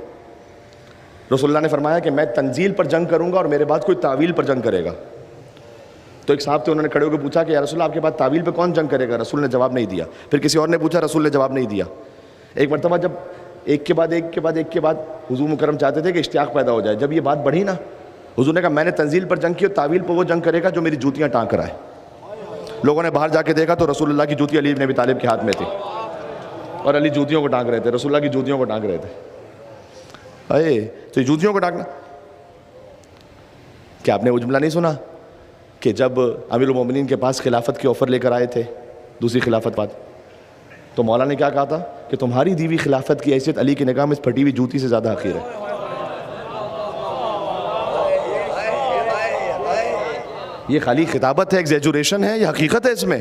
رسول اللہ نے فرمایا کہ میں تنزیل پر جنگ کروں گا اور میرے بعد کوئی تعویل پر جنگ کرے گا. تو ایک صاحب تھے، انہوں نے کھڑے ہو کے پوچھا کہ یا رسول اللہ آپ کے بعد تعویل پہ کون جنگ کرے گا؟ رسول نے جواب نہیں دیا. پھر کسی اور نے پوچھا، رسول نے جواب نہیں دیا. ایک مرتبہ جب ایک کے بعد حضور مکرم چاہتے تھے کہ اشتیاق پیدا ہو جائے، جب یہ بات بڑھی نا، حضور نے کہا میں نے تنزیل پر جنگ کی اور تعویل پر وہ جنگ کرے گا جو میری جوتیاں ٹانک رہا ہے. لوگوں نے باہر جا کے دیکھا تو رسول اللہ کی جوتی علی بن ابی طالب کے ہاتھ میں تھی، اور علی جوتیوں کو ٹانک رہے تھے، رسول اللہ کی جوتیوں کو ٹانک رہے تھے. تو یہ جوتیوں کو ٹانکنا، کیا آپ نے وہ جملہ نہیں سنا کہ جب امیر المومنین کے پاس خلافت کے آفر لے کر آئے تھے، دوسری خلافت بعد، تو مولا نے کیا کہا تھا کہ تمہاری دیوی خلافت کی حیثیت علی کی نگاہ میں اس پھٹی ہوئی جوتی سے زیادہ حقیر ہے. یہ خالی خطابت ہے، ایگزیجوریشن ہے، یہ حقیقت ہے. اس میں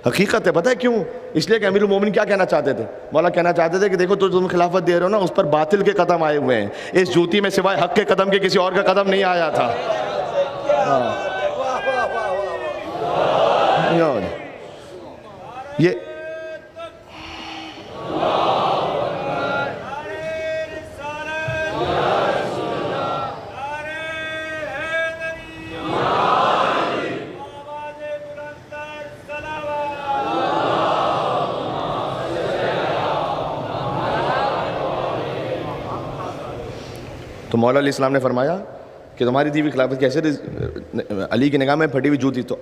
حقیقت ہے. پتہ ہے کیوں؟ اس لیے کہ امیر المومنین کیا کہنا چاہتے تھے؟ مولا کہنا چاہتے تھے کہ دیکھو تو تم خلافت دے رہے ہو نا، اس پر باطل کے قدم آئے ہوئے ہیں، اس جوتی میں سوائے حق کے قدم کے کسی اور کا قدم نہیں آیا تھا. یہ تو مولا علیہ السلام نے فرمایا کہ تمہاری دیوی خلافت کیسے علی کی نگاہ میں پھٹی ہوئی جوتی. تو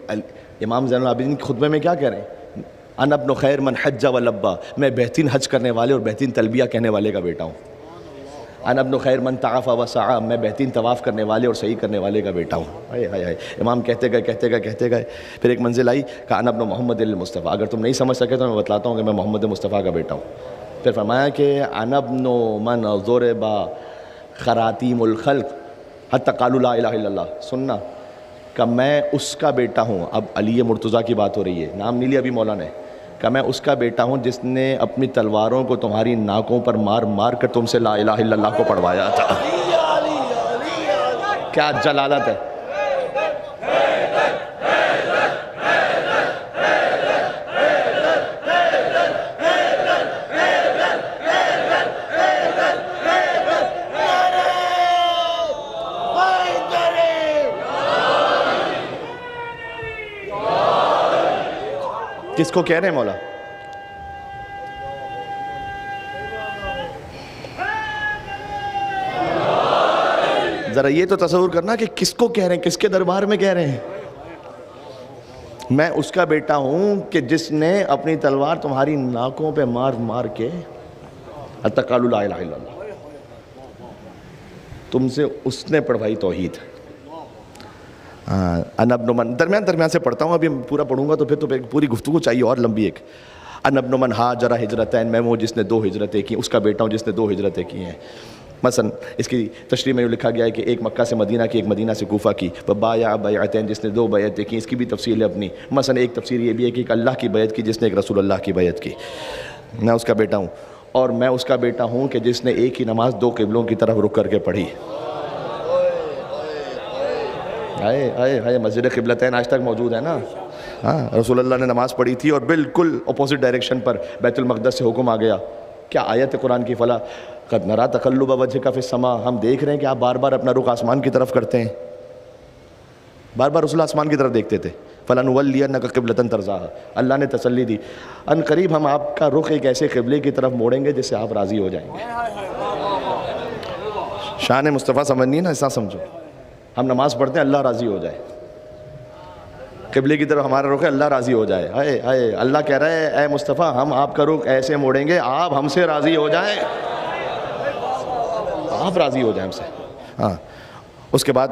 امام زین العابدین کے خطبے میں کیا کہہ رہے ہیں؟ انا ابن خیر من حج و لبا، میں بہترین حج کرنے والے اور بہترین تلبیہ کہنے والے کا بیٹا ہوں. انا ابن خیر من طاف و سعی، میں بہترین طواف کرنے والے اور صحیح کرنے والے کا بیٹا ہوں. ہائے ہائے ہائے. امام کہتے گئے پھر ایک منزل آئی، کہا انا ابن محمد المصطفیٰ. اگر تم نہیں سمجھ سکے تو میں بتلاتا ہوں کہ میں محمد مصطفیٰ کا بیٹا ہوں. پھر فرمایا کہ انا ابن من ضرب خراتیم الخلق حتی قالوا لا الہ الا اللہ. سننا کہ میں اس کا بیٹا ہوں. اب علی مرتضیٰ کی بات ہو رہی ہے، نام نہیں لیا ابھی مولا نے. کہ میں اس کا بیٹا ہوں جس نے اپنی تلواروں کو تمہاری ناکوں پر مار مار کر تم سے لا الہ الا اللہ کو پڑھوایا تھا. کیا جلالت ہے. کس کو کہہ رہے ہیں مولا؟ ذرا یہ تو تصور کرنا کہ کس کو کہہ رہے ہیں، کس کے دربار میں کہہ رہے ہیں. میں اس کا بیٹا ہوں کہ جس نے اپنی تلوار تمہاری ناکوں پہ مار مار کے حتی قالوا لا الہ الا اللہ، تم سے اس نے پڑھوائی توحید. انا ابن من، درمیان سے پڑھتا ہوں، ابھی پورا پڑھوں گا تو پھر پوری گفتگو چاہیے اور لمبی ایک. انا ابن من ہاجر ہجرتین، میں وہ جس نے 2 ہجرتیں کی، اس کا بیٹا ہوں جس نے 2 ہجرتیں کی ہیں. مثلا اس کی تشریح میں لکھا گیا ہے کہ ایک مکہ سے مدینہ کی، ایک مدینہ سے کوفہ کی. بایا بیعتین، جس نے 2 بیعتیں کی، اس کی بھی تفصیل ہے اپنی. مثلا ایک تفسیر یہ بھی ہے کہ ایک اللہ کی بیعت کی جس نے ایک رسول اللہ کی بیعت کی. میں اس کا بیٹا ہوں. اور میں اس کا بیٹا ہوں کہ جس نے ایک ہی نماز 2 قبلوں کی طرف رک کر کے پڑھی. آئے مسجد قبلتین آج تک موجود ہے نا. ہاں، رسول اللہ نے نماز پڑھی تھی اور بالکل اپوزٹ ڈائریکشن پر بیت المقدس سے حکم آ گیا. کیا آیت قرآن کی، فلا قد نرا تقلب وجهک فی السماء، ہم دیکھ رہے ہیں کہ آپ بار بار اپنا رخ آسمان کی طرف کرتے ہیں. بار بار رسول اللہ آسمان کی طرف دیکھتے تھے. فَلَنُوَلِّيَنَّكَ قِبْلَةً تَرْضَاهَا، اللہ نے تسلی دی، ان قریب ہم آپ کا رخ ایک ایسے قبلے کی طرف موڑیں گے جس سے آپ راضی ہو جائیں گے۔ شان مصطفیٰ سمجھنی ہے نا، ایسا سمجھو، ہم نماز پڑھتے ہیں اللہ راضی ہو جائے، قبلے کی طرف ہمارا رخ ہے اللہ راضی ہو جائے، اے اللہ کہہ رہا ہے اے مصطفیٰ ہم آپ کا رخ ایسے موڑیں گے آپ ہم سے راضی ہو جائیں، آپ راضی ہو جائیں ہم سے۔ ہاں اس کے بعد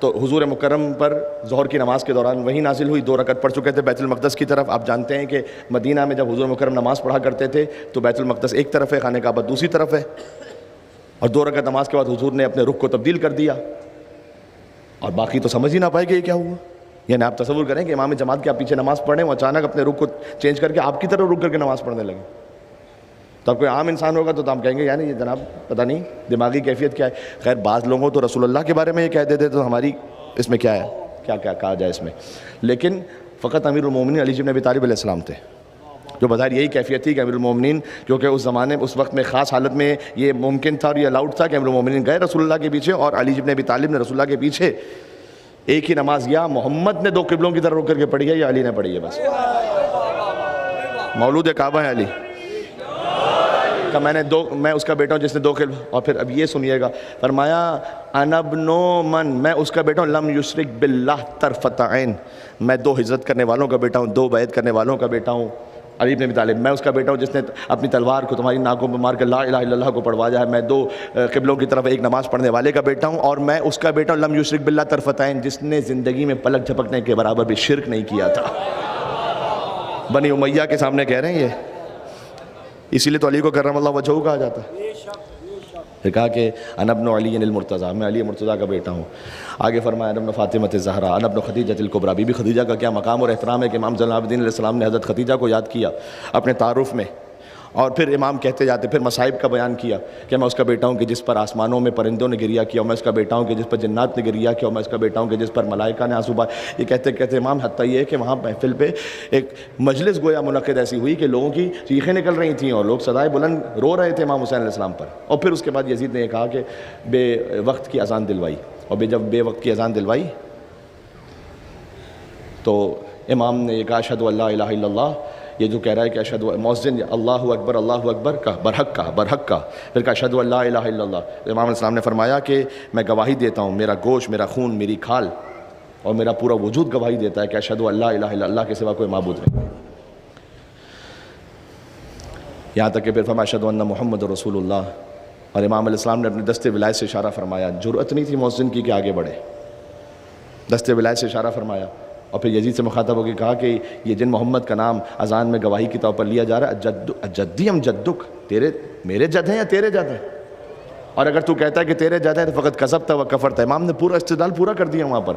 تو حضور مکرم پر ظہر کی نماز کے دوران وہی نازل ہوئی، 2 رکعت پڑھ چکے تھے بیت المقدس کی طرف۔ آپ جانتے ہیں کہ مدینہ میں جب حضور مکرم نماز پڑھا کرتے تھے تو بیت المقدس ایک طرف ہے، خانہ کعبہ دوسری طرف ہے، اور 2 رکعت نماز کے بعد حضور نے اپنے رخ کو تبدیل کر دیا، اور باقی تو سمجھ ہی نہ پائے کہ یہ کیا ہوا۔ یعنی آپ تصور کریں کہ امام جماعت کے آپ پیچھے نماز پڑھیں، وہ اچانک اپنے رخ کو چینج کر کے آپ کی طرف رخ کر کے نماز پڑھنے لگے، تو اب کوئی عام انسان ہوگا تو ہم کہیں گے یعنی یہ جناب پتہ نہیں دماغی کیفیت کیا ہے۔ خیر بعض لوگوں تو رسول اللہ کے بارے میں یہ کہہ دیتے تو ہماری اس میں کیا ہے، کیا کہا جائے اس میں، لیکن فقط امیر المومنین علی بن ابی طالب علیہ السلام تھے جو بظاہر یہی کیفیت تھی کہ امیر المومنین، کیونکہ اس زمانے اس وقت میں خاص حالت میں یہ ممکن تھا اور یہ الاؤڈ تھا کہ امیر المومنین گئے رسول اللہ کے پیچھے، اور علی بن ابی طالب نے رسول اللہ کے پیچھے ایک ہی نماز، یا محمد نے 2 قبلوں کی طرف رک کر کے پڑھی ہے یا علی نے پڑھی ہے، بس مولود کعبہ ہے علی کہ میں اس کا بیٹا ہوں جس نے 2 قبل، اور پھر اب یہ سنیے گا، فرمایا انا ابن من، میں اس کا بیٹا ہوں، لم یشرک باللہ طرفۃ عین، میں 2 ہجرت کرنے والوں کا بیٹا ہوں، 2 بیعت کرنے والوں کا بیٹا ہوں، علی بن ابی طالب، میں اس کا بیٹا ہوں جس نے اپنی تلوار کو تمہاری ناکوں پہ مار کر لا الہ الا اللہ کو پڑھوایا ہے، میں 2 قبلوں کی طرف ایک نماز پڑھنے والے کا بیٹا ہوں، اور میں اس کا بیٹا ہوں لم یشرک باللہ طرفۃ عین، جس نے زندگی میں پلک جھپکنے کے برابر بھی شرک نہیں کیا تھا۔ بنی امیہ کے سامنے کہہ رہے ہیں یہ، اسی لیے تو علی کو کرم اللہ وجہہ کہا جاتا ہے۔ پھر کہا کہ انا ابن علی المرتضیٰ، میں علی مرتضیٰ کا بیٹا ہوں۔ آگے فرمایا انا ابن فاطمہ الزہرا، انا ابن خدیجہ الکبریٰ، بی بی خدیجہ کا کیا مقام اور احترام ہے کہ امام زین العابدین علیہ السلام نے حضرت خدیجہ کو یاد کیا اپنے تعارف میں، اور پھر امام کہتے جاتے پھر مصائب کا بیان کیا کہ میں اس کا بیٹا ہوں کہ جس پر آسمانوں میں پرندوں نے گریا کیا، میں اس کا بیٹا ہوں کہ جس پر جنات نے گریا کیا، میں اس کا بیٹا ہوں کہ جس پر ملائکہ نے آنسو بہائے۔ یہ کہتے کہتے امام حتیٰ یہ کہ وہاں محفل پہ ایک مجلس گویا منعقد ایسی ہوئی کہ لوگوں کی چیخیں نکل رہی تھیں اور لوگ صدائے بلند رو رہے تھے امام حسین علیہ السلام پر، اور پھر اس کے بعد یزید نے یہ کہا کہ بے وقت کی اذان دلوائی، اور جب بے وقت کی اذان دلوائی تو امام نے یہ کہا اشہد ان لا الہ الا اللہ، یہ جو کہہ رہا ہے کہ اشہد مؤذن اللہ اکبر کا برحق کا، پھر کہا اشہد ان لا الہ الا اللہ، امام علیہ السلام نے فرمایا کہ میں گواہی دیتا ہوں، میرا گوشت، میرا خون، میری کھال اور میرا پورا وجود گواہی دیتا ہے کہ اشہد ان لا الہ الا اللہ کے سوا کوئی معبود نہیں۔ یہاں تک کہ پھر فرمایا اشہد ان محمد رسول اللہ، اور امام علیہ السلام نے اپنے دست ولایت سے اشارہ فرمایا، جرأت نہیں تھی مؤذن کی کہ آگے بڑھے، دست ولایت سے اشارہ فرمایا، اور پھر یزید سے مخاطب ہو کے کہا کہ یہ جن محمد کا نام اذان میں گواہی کے طور پر لیا جا رہا ہے، جدی ہم جدک، میرے جد ہیں یا تیرے جد ہیں، اور اگر تو کہتا ہے کہ تیرے جد ہیں تو فقط کذبت و کفرت، امام نے پورا استدلال پورا کر دیا وہاں پر،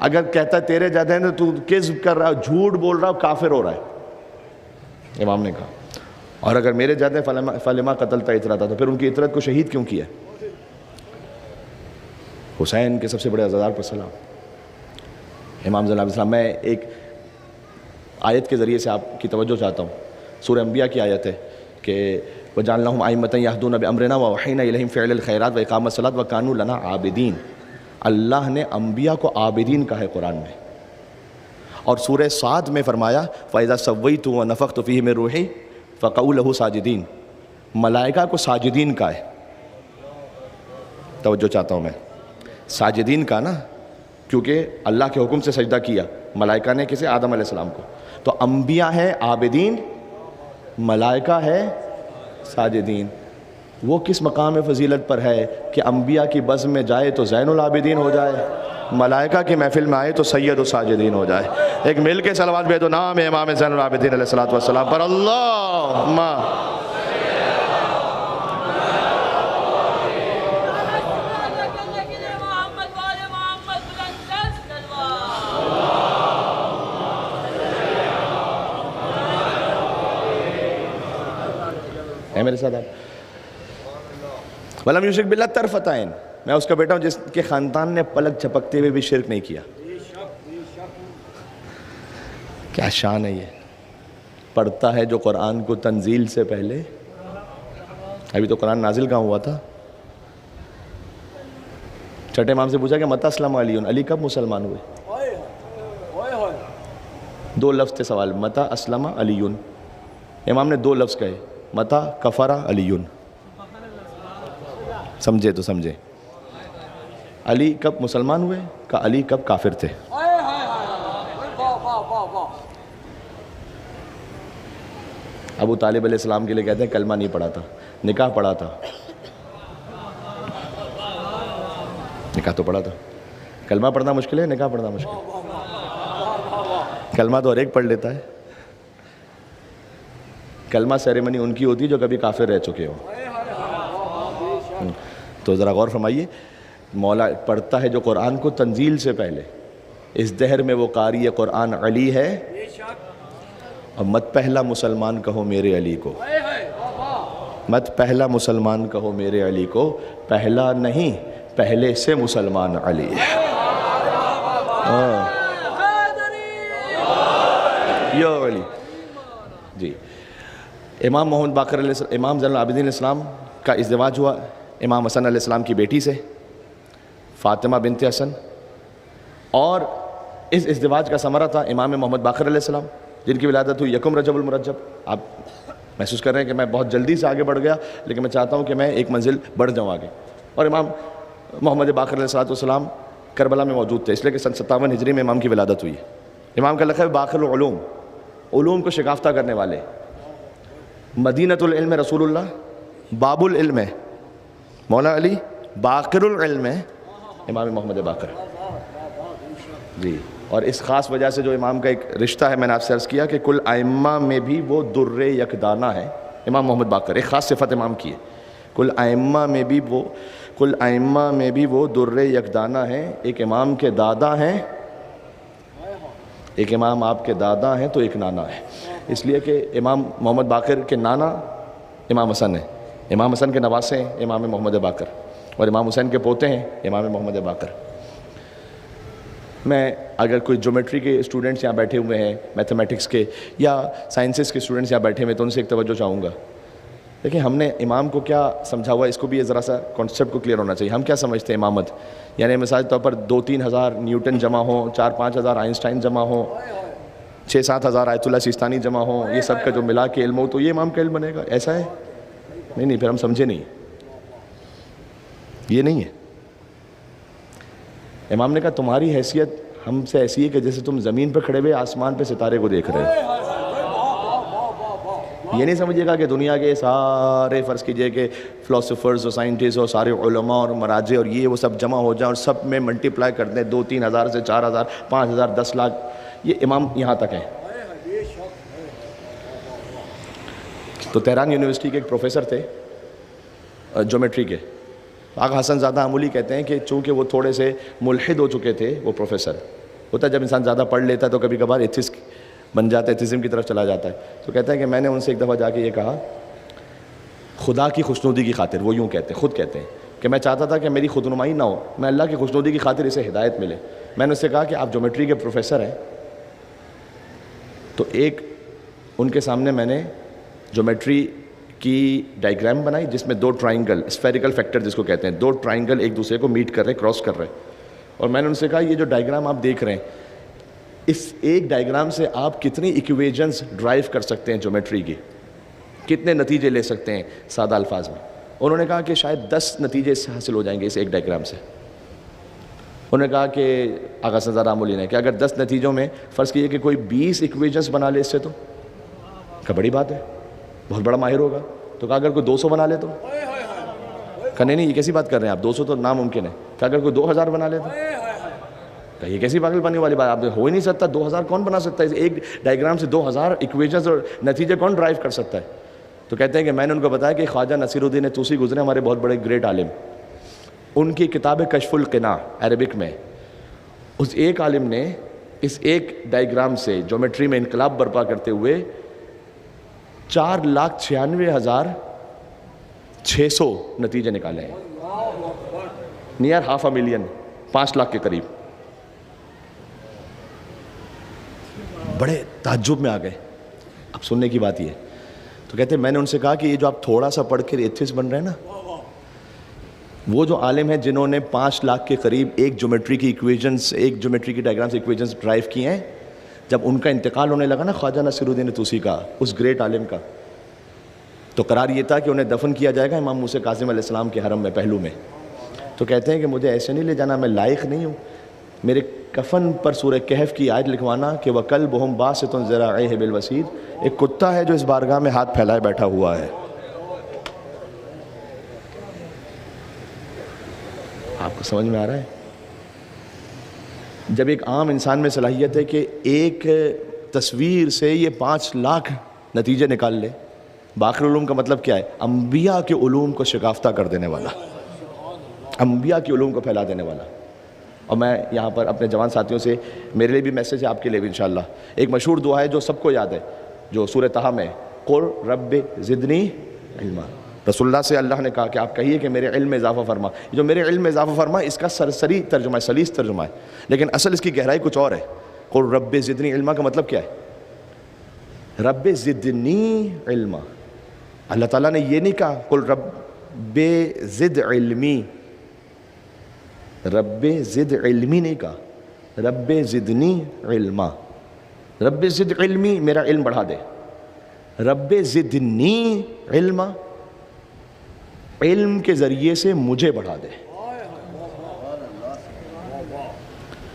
اگر کہتا ہے تیرے جد ہیں تو کذب کر رہا ہے، جھوٹ بول رہا ہے، کافر ہو رہا ہے، امام نے کہا، اور اگر میرے جد ہیں فلما قتلت اطرتا، تو پھر ان کی اطرت کو شہید کیوں کیا؟ حسین کے سب سے بڑے عزادار پر سلام۔ امام زین علیہ السلام، میں ایک آیت کے ذریعے سے آپ کی توجہ چاہتا ہوں، سورہ انبیاء کی آیت ہے کہ وَجَعَلْنَاهُمْ أَئِمَّةً يَهْدُونَ بِأَمْرِنَا وَأَوْحَيْنَا إِلَيْهِمْ فِعْلَ الْخَيْرَاتِ وَإِقَامَ الصَّلَاةِ وَكَانُوا لَنَا عَابِدِينَ، اللہ نے انبیاء کو عابدین کہا ہے قرآن میں، اور سورہ صاد میں فرمایا فَإِذَا سَوَّيْتُ وَنَفَخْتُ فِيهِ مِن رُوحِي فَقَعُوا لَهُ سَاجِدِينَ، ملائکہ کو ساجدین کا ہے، توجہ چاہتا ہوں میں، ساجدین کا نا، کیونکہ اللہ کے حکم سے سجدہ کیا ملائکہ نے کسے؟ آدم علیہ السلام کو، تو انبیاء ہے عابدین، ملائکہ ہے ساجدین۔ وہ کس مقام فضیلت پر ہے کہ انبیاء کی بزم میں جائے تو زین العابدین ہو جائے، ملائکہ کی محفل میں آئے تو سید الساجدین ہو جائے۔ ایک مل کے صلوات بھیج دو نام امام زین العابدین علیہ السلام پر، اللہم ہے میرے ساتھ آپ، وَلَمْ يُشْرِكْ بِاللَّهِ طَرْفَةَ عَيْنٍ، میں اس کا بیٹا ہوں جس کے خاندان نے پلک جھپکتے ہوئے بھی شرک نہیں کیا۔ کیا شان ہے یہ، پڑھتا ہے جو قرآن کو تنزیل سے پہلے. ابھی تو قرآن نازل کہاں ہوا تھا؟ چھٹے امام سے پوچھا کہ متی اسلم علی، علی کب مسلمان ہوئے؟ دو لفظ تھے سوال، متی اسلم علی. امام نے دو لفظ کہے، متی کفر علی. سمجھے تو سمجھے. علی کب مسلمان ہوئے کہ علی کب کافر تھے؟ ابو طالب علیہ السلام کے لیے کہتے ہیں کلمہ نہیں پڑھا تھا، نکاح پڑھا تھا. نکاح تو پڑھا تھا. کلمہ پڑھنا مشکل ہے، نکاح پڑھنا مشکل ہے؟ کلمہ تو ہر ایک پڑھ لیتا ہے. کلمہ سیریمنی ان کی ہوتی ہے جو کبھی کافر رہ چکے ہو. تو ذرا غور فرمائیے، مولا پڑھتا ہے جو قرآن کو تنزیل سے پہلے. اس دہر میں وہ قاری قرآن علی ہے، اور مت پہلا مسلمان کہو میرے علی کو. مت پہلا مسلمان کہو میرے علی کو، پہلا نہیں پہلے سے مسلمان علی ہے. یا علی. جی، امام محمد باقر علیہ السلام، امام زین العابدین علیہ السلام کا ازدواج ہوا امام حسن علیہ السلام کی بیٹی سے، فاطمہ بنت حسن. اور اس ازدواج کا ثمرہ تھا امام محمد باقر علیہ السلام، جن کی ولادت ہوئی یکم رجب المرجب. آپ محسوس کر رہے ہیں کہ میں بہت جلدی سے آگے بڑھ گیا، لیکن میں چاہتا ہوں کہ میں ایک منزل بڑھ جاؤں آگے. اور امام محمد باقر علیہ السلام کربلا میں موجود تھے، اس لیے کہ سن 57 ہجری میں امام کی ولادت ہوئی. امام کا لقب باقر العلوم، علوم کو شکافتہ کرنے والے. مدینۃ العلم رسول اللہ، باب العلم مولا علی، باقر العلم امام محمد باقر. جی، اور اس خاص وجہ سے جو امام کا ایک رشتہ ہے، میں نے آپ سے عرض کیا کہ کل ائمہ میں بھی وہ در یکدانہ ہے امام محمد باقر. ایک خاص صفت امام کی ہے، کل ائمہ میں بھی وہ در یکدانہ ہیں. ایک امام کے دادا ہیں، ایک امام آپ کے دادا ہیں تو ایک نانا ہے. اس لیے کہ امام محمد باقر کے نانا امام حسن ہیں، امام حسن کے نواسے ہیں امام محمد باقر، اور امام حسین کے پوتے ہیں امام محمد باقر. میں اگر کوئی جیومیٹری کے اسٹوڈنٹس یہاں بیٹھے ہوئے ہیں، میتھمیٹکس کے یا سائنسز کے اسٹوڈنٹس یہاں بیٹھے ہوئے ہیں، تو ان سے ایک توجہ چاہوں گا. دیکھیں، ہم نے امام کو کیا سمجھا ہوا ہے، اس کو بھی ذرا سا کانسیپٹ کو کلیئر ہونا چاہیے. ہم کیا سمجھتے ہیں امامت؟ یعنی مثال کے طور پر 2-3 ہزار نیوٹن جمع ہوں، 4-5 ہزار آئنسٹائن جمع ہوں، 6-7 ہزار آیت اللہ سیستانی جمع ہوں، یہ سب کا جو ملا کے علم ہو تو یہ امام کا علم بنے گا. ایسا ہے؟ نہیں، پھر ہم سمجھے نہیں. یہ نہیں ہے. امام نے کہا تمہاری حیثیت ہم سے ایسی ہے کہ جیسے تم زمین پہ کھڑے ہوئے آسمان پہ ستارے کو دیکھ رہے ہو. یہ نہیں سمجھیے گا کہ دنیا کے سارے، فرض کیجئے کہ فلاسفرز اور سائنٹسٹ اور سارے علماء اور مراجع اور یہ وہ سب جمع ہو جائیں اور سب میں ملٹیپلائی کر دیں 2-3 ہزار سے 4 ہزار 5 ہزار 10 لاکھ. یہ امام یہاں تک ہے. تو تہران یونیورسٹی کے ایک پروفیسر تھے جیومیٹری کے، آقا حسن زادہ امولی کہتے ہیں کہ چونکہ وہ تھوڑے سے ملحد ہو چکے تھے، وہ پروفیسر ہوتا ہے جب انسان زیادہ پڑھ لیتا ہے تو کبھی کبھار ایتھسٹ بن جاتا ہے، ایتھزم کی طرف چلا جاتا ہے. تو کہتا ہے کہ میں نے ان سے ایک دفعہ جا کے یہ کہا، خدا کی خوشنودی کی خاطر، وہ یوں کہتے ہیں، خود کہتے ہیں کہ میں چاہتا تھا کہ میری خود نمائی نہ ہو، میں اللہ کی خوشنودی کی خاطر اسے ہدایت ملے. میں نے اس سے کہا کہ آپ جیومیٹری کے پروفیسر ہیں، تو ایک ان کے سامنے میں نے جیومیٹری کی ڈائیگرام بنائی جس میں 2 ٹرائنگل، اسفیریکل فیکٹر جس کو کہتے ہیں، 2 ٹرائنگل ایک دوسرے کو میٹ کر رہے، کراس کر رہے. اور میں نے ان سے کہا یہ جو ڈائیگرام آپ دیکھ رہے ہیں، اس ایک ڈائیگرام سے آپ کتنی ایکویجنز ڈرائیو کر سکتے ہیں جیومیٹری کی، کتنے نتیجے لے سکتے ہیں سادہ الفاظ میں. انہوں نے کہا کہ شاید 10 نتیجے اس سے حاصل ہو جائیں گے اس ایک ڈائیگرام سے. انہوں نے کہا کہ آقا زادہ امولی نے کہ اگر 10 نتیجوں میں فرض کیجئے کہ کوئی 20 ایکویجنز بنا لے اس سے تو کیا بڑی بات ہے، بہت بڑا ماہر ہوگا. تو کہا اگر کوئی 200 بنا لے تو، کہا نہیں یہ کیسی بات کر رہے ہیں آپ، 200 تو ناممکن ہے. کہا اگر کوئی 2000 بنا لے تو، کہا یہ کیسی پاگل پانی والی بات، آپ ہو ہی نہیں سکتا. 2000 کون بنا سکتا ہے؟ ایک ڈائیگرام سے 2000 ایکویجنز اور نتیجے کون ڈرائیو کر سکتا ہے؟ تو کہتے ہیں کہ میں نے ان کو بتایا کہ خواجہ نصیر الدین توسی گزرے، ہمارے بہت بڑے گریٹ عالم، ان کی کتاب کشف القناع عربک میں، اس ایک عالم نے اس ایک ڈائیگرام سے جیومیٹری میں انقلاب برپا کرتے ہوئے 4,96,600 نتیجے نکالے ہیں، نیئر 500,000، 5 لاکھ کے قریب. بڑے تعجب میں آ گئے اب سننے کی بات یہ ہے. تو کہتے ہیں میں نے ان سے کہا کہ یہ جو آپ تھوڑا سا پڑھ کے ایتھسٹ بن رہے ہیں نا, وہ جو عالم ہیں جنہوں نے 5 لاکھ کے قریب ایک جیومیٹری کی ڈائیگرامس ایکویشنز ڈرائیو کی ہیں, جب ان کا انتقال ہونے لگا نا خواجہ نصیر الدین طوسی کا, اس گریٹ عالم کا, تو قرار یہ تھا کہ انہیں دفن کیا جائے گا امام موسیٰ کاظم علیہ السلام کے حرم میں پہلو میں. تو کہتے ہیں کہ مجھے ایسے نہیں لے جانا, میں لائق نہیں ہوں, میرے کفن پر سورہ کہف کی آیت لکھوانا کہ وَكَلْبُهُمْ بَاسِطٌ ذِرَاعَيْهِ بِالْوَسِيدِ, ایک کتا ہے جو اس بارگاہ میں ہاتھ پھیلائے بیٹھا ہوا ہے. آپ کو سمجھ میں آ رہا ہے؟ جب ایک عام انسان میں صلاحیت ہے کہ ایک تصویر سے یہ 5 لاکھ نتیجے نکال لے. باقر علوم کا مطلب کیا ہے؟ انبیاء کے علوم کو شکافتہ کر دینے والا, انبیاء کے علوم کو پھیلا دینے والا. اور میں یہاں پر اپنے جوان ساتھیوں سے, میرے لیے بھی میسیج ہے, آپ کے لیے بھی انشاءاللہ, ایک مشہور دعا ہے جو سب کو یاد ہے, جو سورہ طٰہٰ میں قُلْ رَبِّ زِدْنِی عِلْمًا, رسول اللہ سے اللہ نے کہا کہ آپ کہیے کہ میرے علم میں اضافہ فرما. جو میرے علم میں اضافہ فرما اس کا سرسری ترجمہ ہے, سلیس ترجمہ ہے, لیکن اصل اس کی گہرائی کچھ اور ہے. قُلْ رَبِّ زِدْنِی عِلْمًا کا مطلب کیا ہے؟ رب زدنی علما. اللہ تعالیٰ نے یہ نہیں کہا قُلْ رَبِّ زِدْ عِلْمِی, رب زد علمی نہیں کہا, رب زدنی علما. رب زد علمی, میرا علم بڑھا دے. رب زدنی علما, علم کے ذریعے سے مجھے بڑھا دے.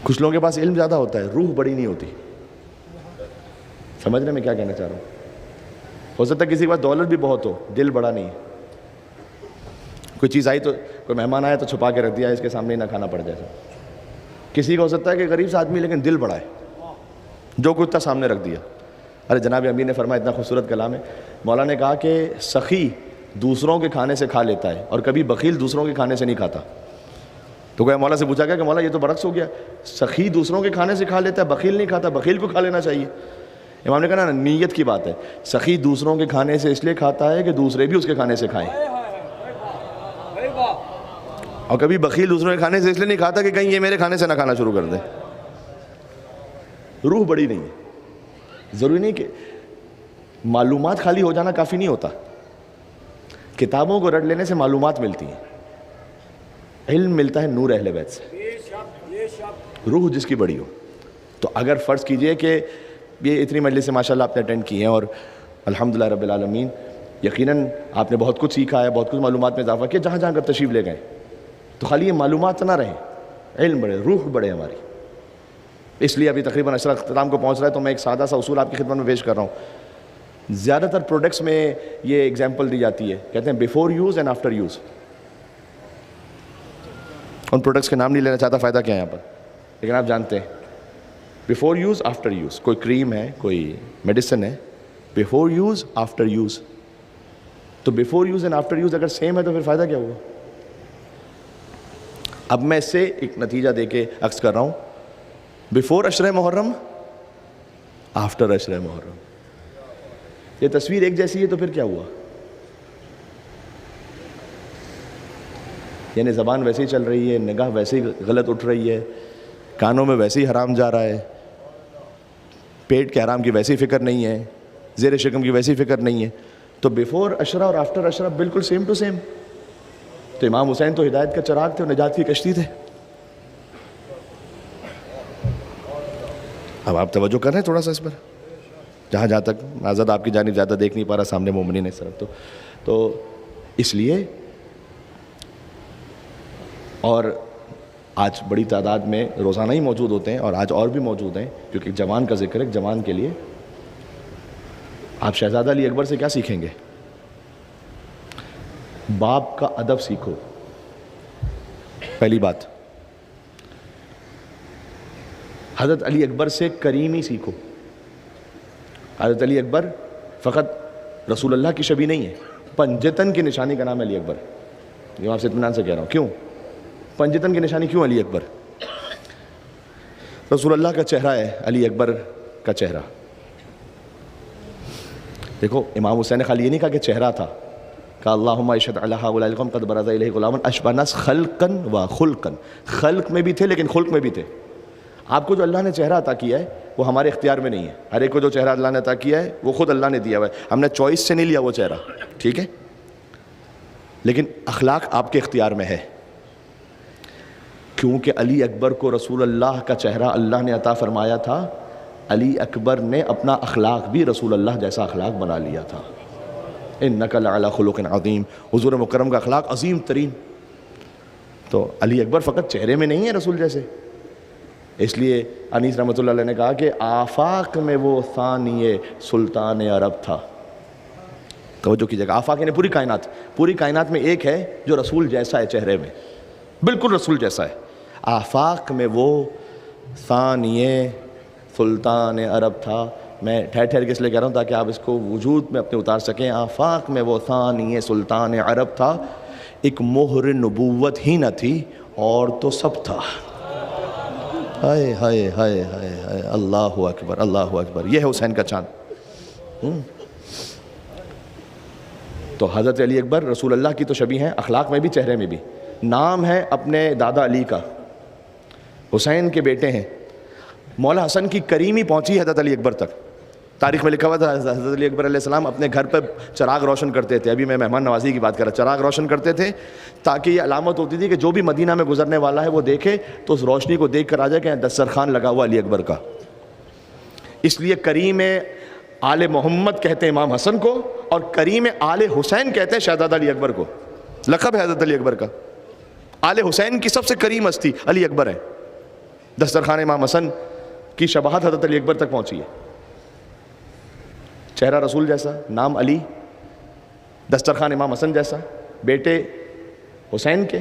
کچھ لوگوں کے پاس علم زیادہ ہوتا ہے, روح بڑی نہیں ہوتی. سمجھ رہے میں کیا کہنا چاہ رہا ہوں؟ ہو سکتا ہے کسی کے پاس دولت بھی بہت ہو, دل بڑا نہیں ہے. کوئی چیز آئی تو, کوئی مہمان آیا تو چھپا کے رکھ دیا, اس کے سامنے ہی نہ کھانا پڑ جائے. کسی کا ہو سکتا ہے کہ غریب سا آدمی لیکن دل بڑا ہے, جو کچھ تھا سامنے رکھ دیا. ارے جناب امیر نے فرمایا, اتنا خوبصورت کلام ہے, مولا نے کہا کہ سخی دوسروں کے کھانے سے کھا لیتا ہے اور کبھی بخیل دوسروں کے کھانے سے نہیں کھاتا. تو کوئی مولا سے پوچھا گیا کہ مولا یہ تو برعکس ہو گیا, سخی دوسروں کے کھانے سے کھا لیتا ہے, بخیل نہیں کھاتا, بخیل کو کھا لینا چاہیے. امام نے کہا نا, نیت کی بات ہے. سخی دوسروں کے کھانے سے اس لیے کھاتا ہے کہ دوسرے بھی اس کے کھانے سے کھائیں, اور کبھی بخیل دوسروں کے کھانے سے اس لیے نہیں کھاتا کہ کہیں یہ میرے کھانے سے نہ کھانا شروع کر دے. روح بڑی نہیں ہے. ضروری نہیں کہ معلومات خالی ہو جانا کافی نہیں ہوتا. کتابوں کو رٹ لینے سے معلومات ملتی ہیں, علم ملتا ہے نور اہل بیت سے, روح جس کی بڑی ہو. تو اگر فرض کیجئے کہ یہ اتنی مجلس سے ماشاءاللہ آپ نے اٹینڈ کی ہیں اور الحمدللہ رب العالمین یقیناً آپ نے بہت کچھ سیکھا ہے, بہت کچھ معلومات میں اضافہ کیا, جہاں جہاں کر تشریف لے گئے, تو خالی یہ معلومات نہ رہیں, علم بڑھے, روح بڑھے ہماری. اس لیے ابھی تقریباً عشرہ اختتام کو پہنچ رہا ہے, تو میں ایک سادہ سا اصول آپ کی خدمت میں پیش کر رہا ہوں. زیادہ تر پروڈکٹس میں یہ ایگزامپل دی جاتی ہے, کہتے ہیں before use and after use. In products کے نام نہیں لینا چاہتا, فائدہ کیا ہے یہاں پر, لیکن آپ جانتے ہیں بیفور یوز آفٹر یوز. کوئی کریم ہے, کوئی میڈیسن ہے, بیفور یوز آفٹر یوز. تو before use and after use اگر سیم ہے تو پھر فائدہ کیا ہوگا؟ اب میں اس سے ایک نتیجہ دے کے عکس کر رہا ہوں, بیفور عشرہ محرم, آفٹر عشرہ محرم. یہ تصویر ایک جیسی ہے تو پھر کیا ہوا؟ یعنی زبان ویسے ہی چل رہی ہے, نگاہ ویسے ہی غلط اٹھ رہی ہے, کانوں میں ویسے ہی حرام جا رہا ہے, پیٹ کے حرام کی ویسی فکر نہیں ہے, زیر شکم کی ویسی فکر نہیں ہے. تو بیفور عشرہ اور آفٹر عشرہ بالکل سیم ٹو سیم. تو امام حسین تو ہدایت کا چراغ تھے اور نجات کی کشتی تھے. اب آپ توجہ کر رہے ہیں تھوڑا سا اس پر, جہاں جہاں تک آزاد آپ کی جانب زیادہ دیکھ نہیں پا رہا, سامنے مومنین اس طرف. تو اس لیے, اور آج بڑی تعداد میں روزانہ ہی موجود ہوتے ہیں, اور آج اور بھی موجود ہیں, کیونکہ ایک جوان کا ذکر ہے. ایک جوان کے لیے آپ شہزادہ علی اکبر سے کیا سیکھیں گے؟ باپ کا ادب سیکھو, پہلی بات. حضرت علی اکبر سے کریمی سیکھو. حضرت علی اکبر فقط رسول اللہ کی شبیہ نہیں ہے, پنجتن کی نشانی کا نام ہے علی اکبر. یہ آپ سے اطمینان سے کہہ رہا ہوں. کیوں پنجتن کی نشانی, کیوں علی اکبر؟ رسول اللہ کا چہرہ ہے علی اکبر کا چہرہ. دیکھو امام حسین نے خالی یہ نہیں کہا کہ چہرہ تھا, کہا اللہم اشہد علی ہؤلاء القوم قد برز الیہ غلام اشبہ الناس خلقا و خلقا. خلق میں بھی تھے لیکن خلق میں بھی تھے. آپ کو جو اللہ نے چہرہ عطا کیا ہے وہ ہمارے اختیار میں نہیں ہے. ہر ایک کو جو چہرہ اللہ نے عطا کیا ہے وہ خود اللہ نے دیا ہوا ہے, ہم نے چوائس سے نہیں لیا وہ چہرہ, ٹھیک ہے. لیکن اخلاق آپ کے اختیار میں ہے, کیونکہ علی اکبر کو رسول اللہ کا چہرہ اللہ نے عطا فرمایا تھا. علی اکبر نے اپنا اخلاق بھی رسول اللہ جیسا اخلاق بنا لیا تھا. انک لعلی خلق عظیم, حضور مکرم کا اخلاق عظیم ترین. تو علی اکبر فقط چہرے میں نہیں ہے رسول جیسے. اس لیے انیس رحمۃ اللہ علیہ نے کہا کہ آفاق میں وہ ثانی سلطان عرب تھا. توجہ کیجیے گا, آفاق یعنی پوری کائنات میں ایک ہے جو رسول جیسا ہے چہرے میں, بالکل رسول جیسا ہے. آفاق میں وہ ثانی سلطان عرب تھا. میں ٹھہر کے اس لیے کہہ رہا ہوں تاکہ آپ اس کو وجود میں اپنے اتار سکیں. آفاق میں وہ ثانی سلطان عرب تھا, ایک مہر نبوت ہی نہ تھی اور تو سب تھا. ہائے ہائے ہائے ہائے ہائے, اللہ اکبر اللہ اکبر. یہ ہے حسین کا چاند. تو حضرت علی اکبر رسول اللہ کی تو شبیہ ہیں, اخلاق میں بھی چہرے میں بھی. نام ہے اپنے دادا علی کا, حسین کے بیٹے ہیں. مولا حسن کی کریمی پہنچی حضرت علی اکبر تک. تاریخ میں لکھا ہوا تھا حضرت علی اکبر علیہ السلام اپنے گھر پہ چراغ روشن کرتے تھے. ابھی میں مہمان نوازی کی بات کر رہا, چراغ روشن کرتے تھے تاکہ یہ علامت ہوتی تھی کہ جو بھی مدینہ میں گزرنے والا ہے وہ دیکھے تو اس روشنی کو دیکھ کر آ جائے کہ دسترخوان لگا ہوا علی اکبر کا. اس لیے کریم آل محمد کہتے ہیں امام حسن کو, اور کریم آل حسین کہتے ہیں شہزادہ علی اکبر کو. لقب ہے حضرت علی اکبر کا. آل حسین کی سب سے کریم ہستی علی اکبر ہے. دسترخوان امام حسن کی شباہت حضرت علی اکبر تک پہنچی ہے. چہرہ رسول جیسا, نام علی, دسترخوان امام حسن جیسا, بیٹے حسین کے,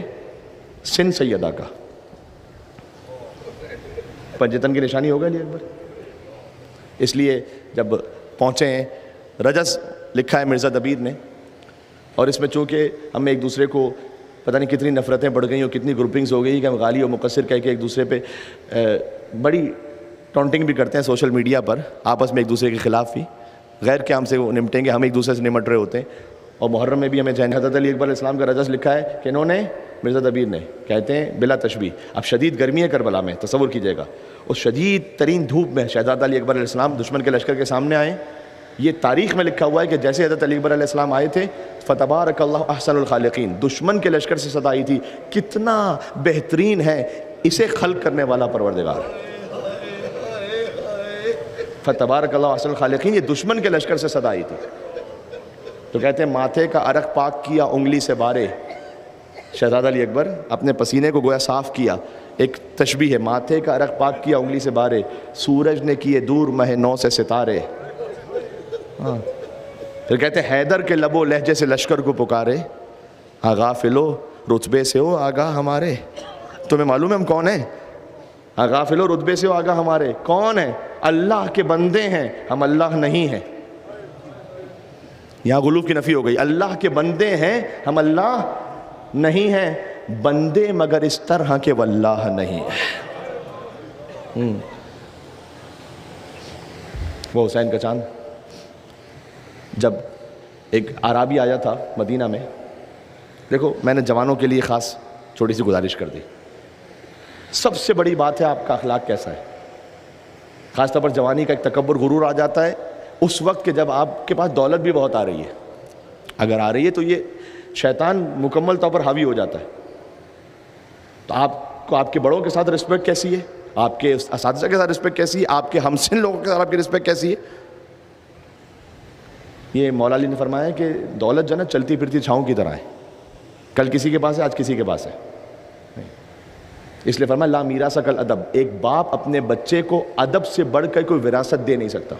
سن سیدہ کا. پنجتن کی نشانی ہوگا علی اکبر. اس لیے جب پہنچے ہیں, رجس لکھا ہے مرزا دبیر نے, اور اس میں چونکہ ہم ایک دوسرے کو پتہ نہیں کتنی نفرتیں بڑھ گئیں اور کتنی گروپنگز ہو گئی کہ ہم غالی و مقصر کہہ کے ایک دوسرے پہ بڑی ٹونٹنگ بھی کرتے ہیں سوشل میڈیا پر, آپس میں ایک دوسرے کے خلاف بھی. غیر کہ ہم سے وہ نمٹیں گے, ہم ایک دوسرے سے نمٹ رہے ہوتے ہیں. اور محرم میں بھی ہمیں جین حضرت علی اکبر علیہ السلام کا رجس لکھا ہے کہ انہوں نے, مرزا دبیر نے, کہتے ہیں بلا تشبیہ. اب شدید گرمی ہے کربلا میں, تصور کیجئے گا, اس شدید ترین دھوپ میں شہزادہ علی اکبر علیہ السلام دشمن کے لشکر کے سامنے آئے. یہ تاریخ میں لکھا ہوا ہے کہ جیسے حضرت علی اکبر علیہ السلام آئے تھے, فتبارک اللہ احسن الخالقین, دشمن کے لشکر سے صدا آئی تھی, کتنا بہترین ہے اسے خلق کرنے والا پروردگار. فتبارک اللہ احسن الخالقین, یہ دشمن کے لشکر سے صدا آئی تھی. تو کہتے ہیں ماتھے کا عرق پاک کیا انگلی سے بارے. شہزادہ علی اکبر اپنے پسینے کو گویا صاف کیا, ایک تشبیہ ہے, ماتھے کا عرق پاک کیا انگلی سے بارے, سورج نے کیے دور مہ نو سے ستارے. پھر کہتے ہیں حیدر کے لب و لہجے سے لشکر کو پکارے, غافلو رتبے سے ہو آگاہ ہمارے. تمہیں معلوم ہے ہم کون ہیں؟ غافلو رتبے سے ہو آگاہ ہمارے. کون ہیں؟ اللہ کے بندے ہیں, ہم اللہ نہیں ہیں. یہاں غلو کی نفی ہو گئی. اللہ کے بندے ہیں, ہم اللہ نہیں ہیں. بندے مگر اس طرح کے واللہ نہیں ہے. وہ حسین کا چاند. جب ایک عرابی آیا تھا مدینہ میں, دیکھو میں نے جوانوں کے لیے خاص چھوٹی سی گزارش کر دی. سب سے بڑی بات ہے آپ کا اخلاق کیسا ہے. خاص طور پر جوانی کا ایک تکبر غرور آ جاتا ہے اس وقت کہ جب آپ کے پاس دولت بھی بہت آ رہی ہے. اگر آ رہی ہے تو یہ شیطان مکمل طور پر حاوی ہو جاتا ہے. تو آپ کو آپ کے بڑوں کے ساتھ رسپیکٹ کیسی ہے, آپ کے اساتذہ کے ساتھ رسپیکٹ کیسی ہے, آپ کے ہمسن لوگوں کے ساتھ آپ کی رسپیکٹ کیسی ہے. یہ مولا علی نے فرمایا کہ دولت جو ہے نا چلتی پھرتی چھاؤں کی طرح ہے, کل کسی کے پاس ہے آج کسی کے پاس ہے. اس لیے فرمایا لا میراث کل ادب, ایک باپ اپنے بچے کو ادب سے بڑھ کر کوئی وراثت دے نہیں سکتا.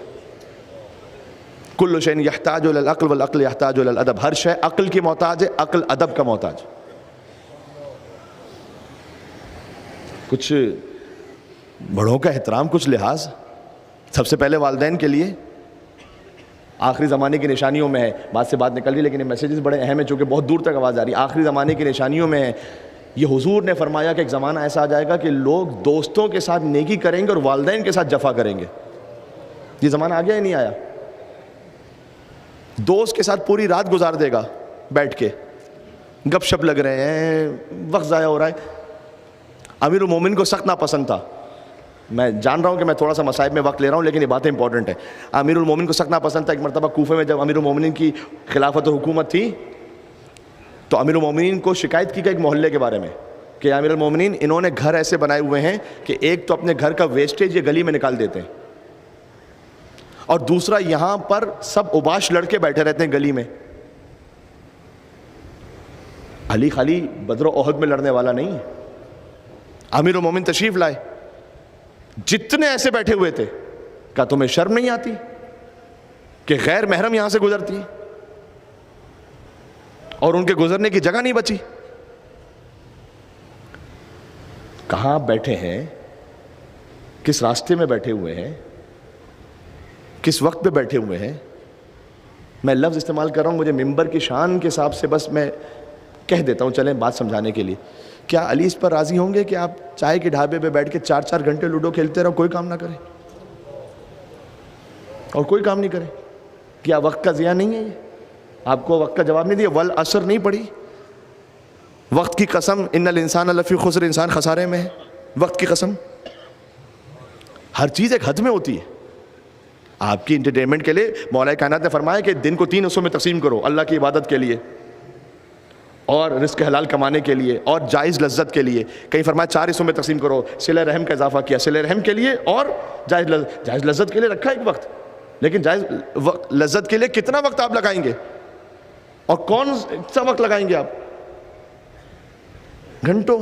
کل شیء یحتاج الی العقل والعقل یحتاج الی الادب, ہر شے عقل کی محتاج ہے, عقل ادب کا محتاج. کچھ بڑوں کا احترام, کچھ لحاظ, سب سے پہلے والدین کے لیے. آخری زمانے کی نشانیوں میں ہے, بات سے بات نکل رہی لیکن یہ میسیجز بڑے اہم ہیں چونکہ بہت دور تک آواز آ رہی ہے. آخری زمانے کی نشانیوں میں ہے, یہ حضور نے فرمایا کہ ایک زمانہ ایسا آ جائے گا کہ لوگ دوستوں کے ساتھ نیکی کریں گے اور والدین کے ساتھ جفا کریں گے. یہ زمانہ آ گیا یا نہیں آیا؟ دوست کے ساتھ پوری رات گزار دے گا بیٹھ کے, گپ شپ لگ رہے ہیں, وقت ضائع ہو رہا ہے. امیر المومن کو سخت ناپسند تھا میں جان رہا ہوں کہ میں تھوڑا سا مصائب میں وقت لے رہا ہوں، لیکن یہ باتیں امپورٹنٹ ہیں۔ امیر المومنین کو سخت ناپسند تھا۔ ایک مرتبہ کوفے میں جب امیر المومنین کی خلافت و حکومت تھی تو امیر المومنین کو شکایت کی گئی ایک محلے کے بارے میں کہ امیر المومنین انہوں نے گھر ایسے بنائے ہوئے ہیں کہ ایک تو اپنے گھر کا ویسٹیج یہ گلی میں نکال دیتے ہیں، اور دوسرا یہاں پر سب اوباش لڑکے بیٹھے رہتے ہیں گلی میں۔ علی خالی بدر و احد میں لڑنے والا نہیں ہے، امیر المومنین تشریف لائے، جتنے ایسے بیٹھے ہوئے تھے، کہا تمہیں شرم نہیں آتی کہ غیر محرم یہاں سے گزرتی ہے اور ان کے گزرنے کی جگہ نہیں بچی؟ کہاں بیٹھے ہیں، کس راستے میں بیٹھے ہوئے ہیں، کس وقت پہ بیٹھے ہوئے ہیں؟ میں لفظ استعمال کر رہا ہوں مجھے ممبر کی شان کے حساب سے بس میں کہہ دیتا ہوں، چلیں بات سمجھانے کے لیے۔ کیا علی اس پر راضی ہوں گے کہ آپ چائے کے ڈھابے پہ بیٹھ کے 4 گھنٹے لوڈو کھیلتے رہو، کوئی کام نہ کریں اور کوئی کام نہیں کریں؟ کیا وقت کا ضیاع نہیں ہے یہ؟ آپ کو وقت کا جواب نہیں دیا، والعصر نہیں پڑھی؟ وقت کی قسم، ان الانسان لفی خسر، انسان خسارے میں ہے، وقت کی قسم۔ ہر چیز ایک حد میں ہوتی ہے۔ آپ کی انٹرٹینمنٹ کے لیے مولا کائنات نے فرمایا کہ دن کو 3 حصوں میں تقسیم کرو، اللہ کی عبادت کے لیے اور رزق حلال کمانے کے لیے اور جائز لذت کے لیے۔ کہیں فرمایا 4 حصوں میں تقسیم کرو، صلہ رحم کا اضافہ کیا، صلہ رحم کے لیے اور جائز لذت کے لیے رکھا ایک وقت، لیکن جائز لذت کے لیے کتنا وقت آپ لگائیں گے اور کون سا وقت لگائیں گے آپ؟ گھنٹوں۔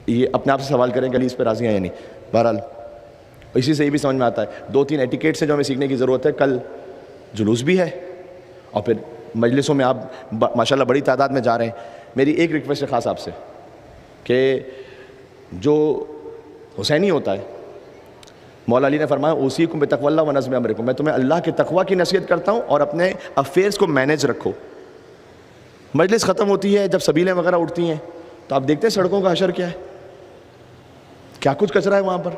یہ اپنے آپ سے سوال کریں کہ علی اس پہ راضی ہیں یا نہیں۔ بہرحال اسی سے یہ بھی سمجھ میں آتا ہے 2-3 ایٹیکیٹ سے جو ہمیں سیکھنے کی ضرورت ہے۔ کل جلوس بھی ہے اور پھر مجلسوں میں آپ ماشاءاللہ بڑی تعداد میں جا رہے ہیں۔ میری ایک ریکویسٹ ہے خاص آپ سے کہ جو حسینی ہوتا ہے، مولا علی نے فرمایا اوصیکم بتقوی اللہ و نظم امرکم، میں تمہیں اللہ کے تقوی کی نصیحت کرتا ہوں اور اپنے افیئرس کو مینیج رکھو۔ مجلس ختم ہوتی ہے، جب سبیلیں وغیرہ اٹھتی ہیں تو آپ دیکھتے ہیں سڑکوں کا حشر کیا ہے، کیا کچھ کچرا ہے وہاں پر۔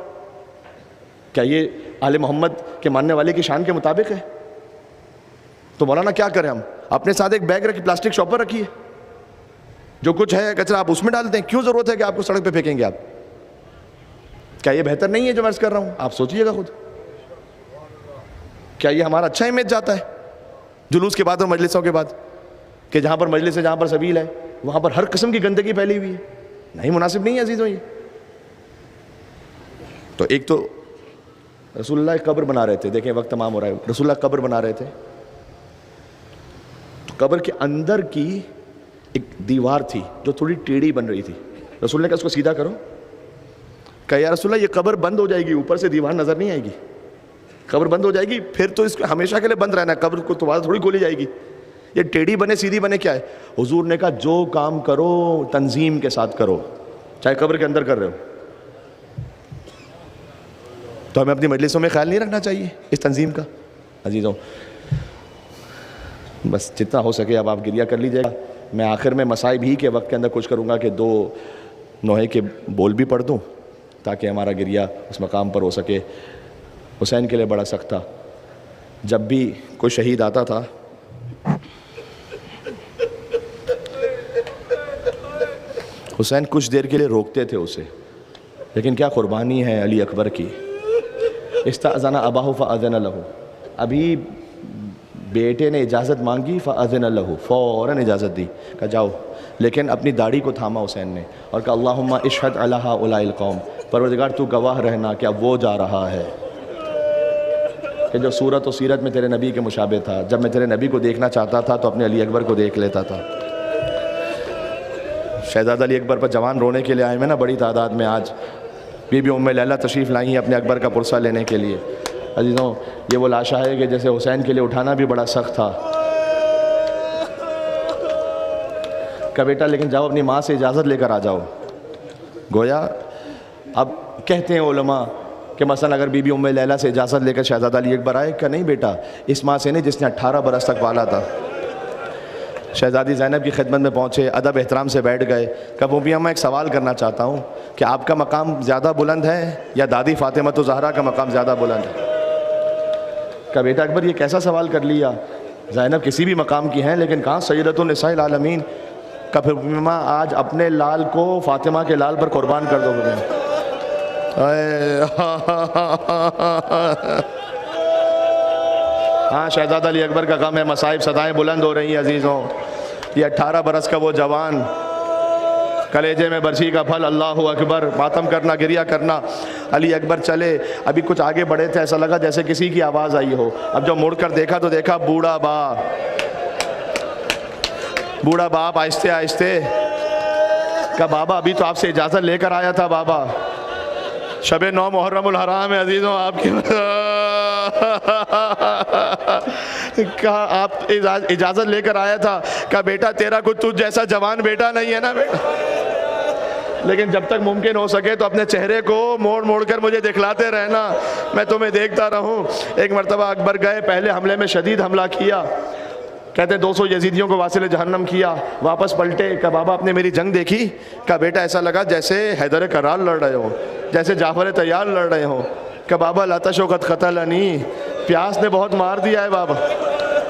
کیا یہ آل محمد کے ماننے والے کی شان کے مطابق ہے؟ تو مولانا کیا کریں ہم؟ اپنے ساتھ ایک بیگ رکھی، پلاسٹک شاپر رکھیے، جو کچھ ہے کچرا آپ اس میں ڈالتے ہیں، کیوں ضرورت ہے کہ آپ کو سڑک پہ پھینکیں گے آپ؟ کیا یہ بہتر نہیں ہے جو میں عرض کر رہا ہوں؟ آپ سوچئے گا خود، کیا یہ ہمارا اچھا امیج جاتا ہے جلوس کے بعد اور مجلسوں کے بعد کہ جہاں پر مجلس ہے، جہاں پر سبیل ہے، وہاں پر ہر قسم کی گندگی پھیلی ہوئی ہے؟ نہیں، مناسب نہیں ہے عزیزوں یہ۔ تو ایک تو رسول اللہ ایک قبر بنا رہے تھے، دیکھیں وقت تمام ہو رہا ہے، رسول اللہ قبر بنا رہے تھے، تو قبر کے اندر کی ایک دیوار تھی جو تھوڑی ٹیڑھی بن رہی تھی۔ رسول نے کہا اس کو سیدھا کرو۔ کہا یا رسول اللہ یہ قبر بند ہو جائے گی، اوپر سے دیوار نظر نہیں آئے گی، قبر بند ہو جائے گی، پھر تو اس کو ہمیشہ کے لیے بند رہنا ہے، قبر کو دوبارہ تھوڑی کھولی جائے گی، یہ ٹیڑھی بنے سیدھی بنے کیا ہے؟ حضور نے کہا جو کام کرو تنظیم کے ساتھ کرو، چاہے قبر کے اندر کر رہے ہو۔ تو ہمیں اپنی مجلسوں میں خیال نہیں رکھنا چاہیے اس تنظیم کا؟ عزیزوں بس جتنا ہو سکے اب آپ گریہ کر لیجیے گا۔ میں آخر میں مصائب ہی کے وقت کے اندر کچھ کروں گا کہ 2 نوحے کے بول بھی پڑھ دوں تاکہ ہمارا گریہ اس مقام پر ہو سکے۔ حسین کے لیے بڑا سخت تھا، جب بھی کوئی شہید آتا تھا حسین کچھ دیر کے لیے روکتے تھے اسے، لیکن کیا قربانی ہے علی اکبر کی۔ استأذن اباہ فأذن لہ، ابھی بیٹے نے اجازت مانگی، فأذن لہ، فوراً اجازت دی، کہا جاؤ، لیکن اپنی داڑھی کو تھاما حسین نے اور کہا اللہم اشہد علی ہؤلاء القوم، پروردگار تو گواہ رہنا کہ اب وہ جا رہا ہے کہ جو صورت و سیرت میں تیرے نبی کے مشابہ تھا، جب میں تیرے نبی کو دیکھنا چاہتا تھا تو اپنے علی اکبر کو دیکھ لیتا تھا۔ شہزادہ علی اکبر پر جوان رونے کے لیے آئے ہیں نا بڑی تعداد میں، آج بی بی ام لیلہ تشریف لائی ہیں اپنے اکبر کا پرسہ لینے کے لیے۔ عزیزوں یہ وہ لاشا ہے کہ جیسے حسین کے لیے اٹھانا بھی بڑا سخت تھا۔ کہ بیٹا لیکن جاؤ اپنی ماں سے اجازت لے کر آ جاؤ۔ گویا اب کہتے ہیں علماء کہ مثلا اگر بی بی ام لیلہ سے اجازت لے کر شہزادہ علی اکبر آئے کہ نہیں بیٹا اس ماں سے نہیں جس نے 18 برس تک پالا تھا۔ شہزادی زینب کی خدمت میں پہنچے، ادب احترام سے بیٹھ گئے، کہ ابو میں ایک سوال کرنا چاہتا ہوں کہ آپ کا مقام زیادہ بلند ہے یا دادی فاطمہ زہرا کا مقام زیادہ بلند ہے؟ کہ بیٹا اکبر یہ کیسا سوال کر لیا، زینب کسی بھی مقام کی ہیں لیکن کہاں سیدۃ النساء العالمین۔ کہ پھر آج اپنے لال کو فاطمہ کے لال پر قربان کر دو۔ ہاں شہزادہ علی اکبر کا غم ہے، مصائب صدائیں بلند ہو رہی ہیں عزیزوں. یہ 18 برس کا وہ جوان، کلیجے میں برچھی کا پھل، اللہ اکبر، ماتم کرنا، گریہ کرنا. علی اکبر چلے، ابھی کچھ آگے بڑھے تھے، ایسا لگا جیسے کسی کی آواز آئی ہو. اب جب مڑ کر دیکھا تو دیکھا بوڑھا باپ آہستہ آہستہ. کہا بابا ابھی تو آپ سے اجازت لے کر آیا تھا بابا، شب 9 محرم الحرام ہے عزیزوں آپ کی. کہا آپ اجازت لے کر آیا تھا. کہا بیٹا تیرا کچھ تجھ جیسا جوان بیٹا نہیں ہے نا بیٹا، لیکن جب تک ممکن ہو سکے تو اپنے چہرے کو موڑ کر مجھے دکھلاتے رہنا، میں تمہیں دیکھتا رہوں. ایک مرتبہ اکبر گئے، پہلے حملے میں شدید حملہ کیا، کہتے ہیں 200 یزیدیوں کو واصل جہنم کیا. واپس پلٹے. کہا بابا آپ نے میری جنگ دیکھی؟ کہا بیٹا ایسا لگا جیسے حیدر کرار لڑ رہے ہو، جیسے جعفر طیار لڑ رہے ہو. کہ بابا لاتش و قد قتلنی، پیاس نے بہت مار دیا ہے بابا.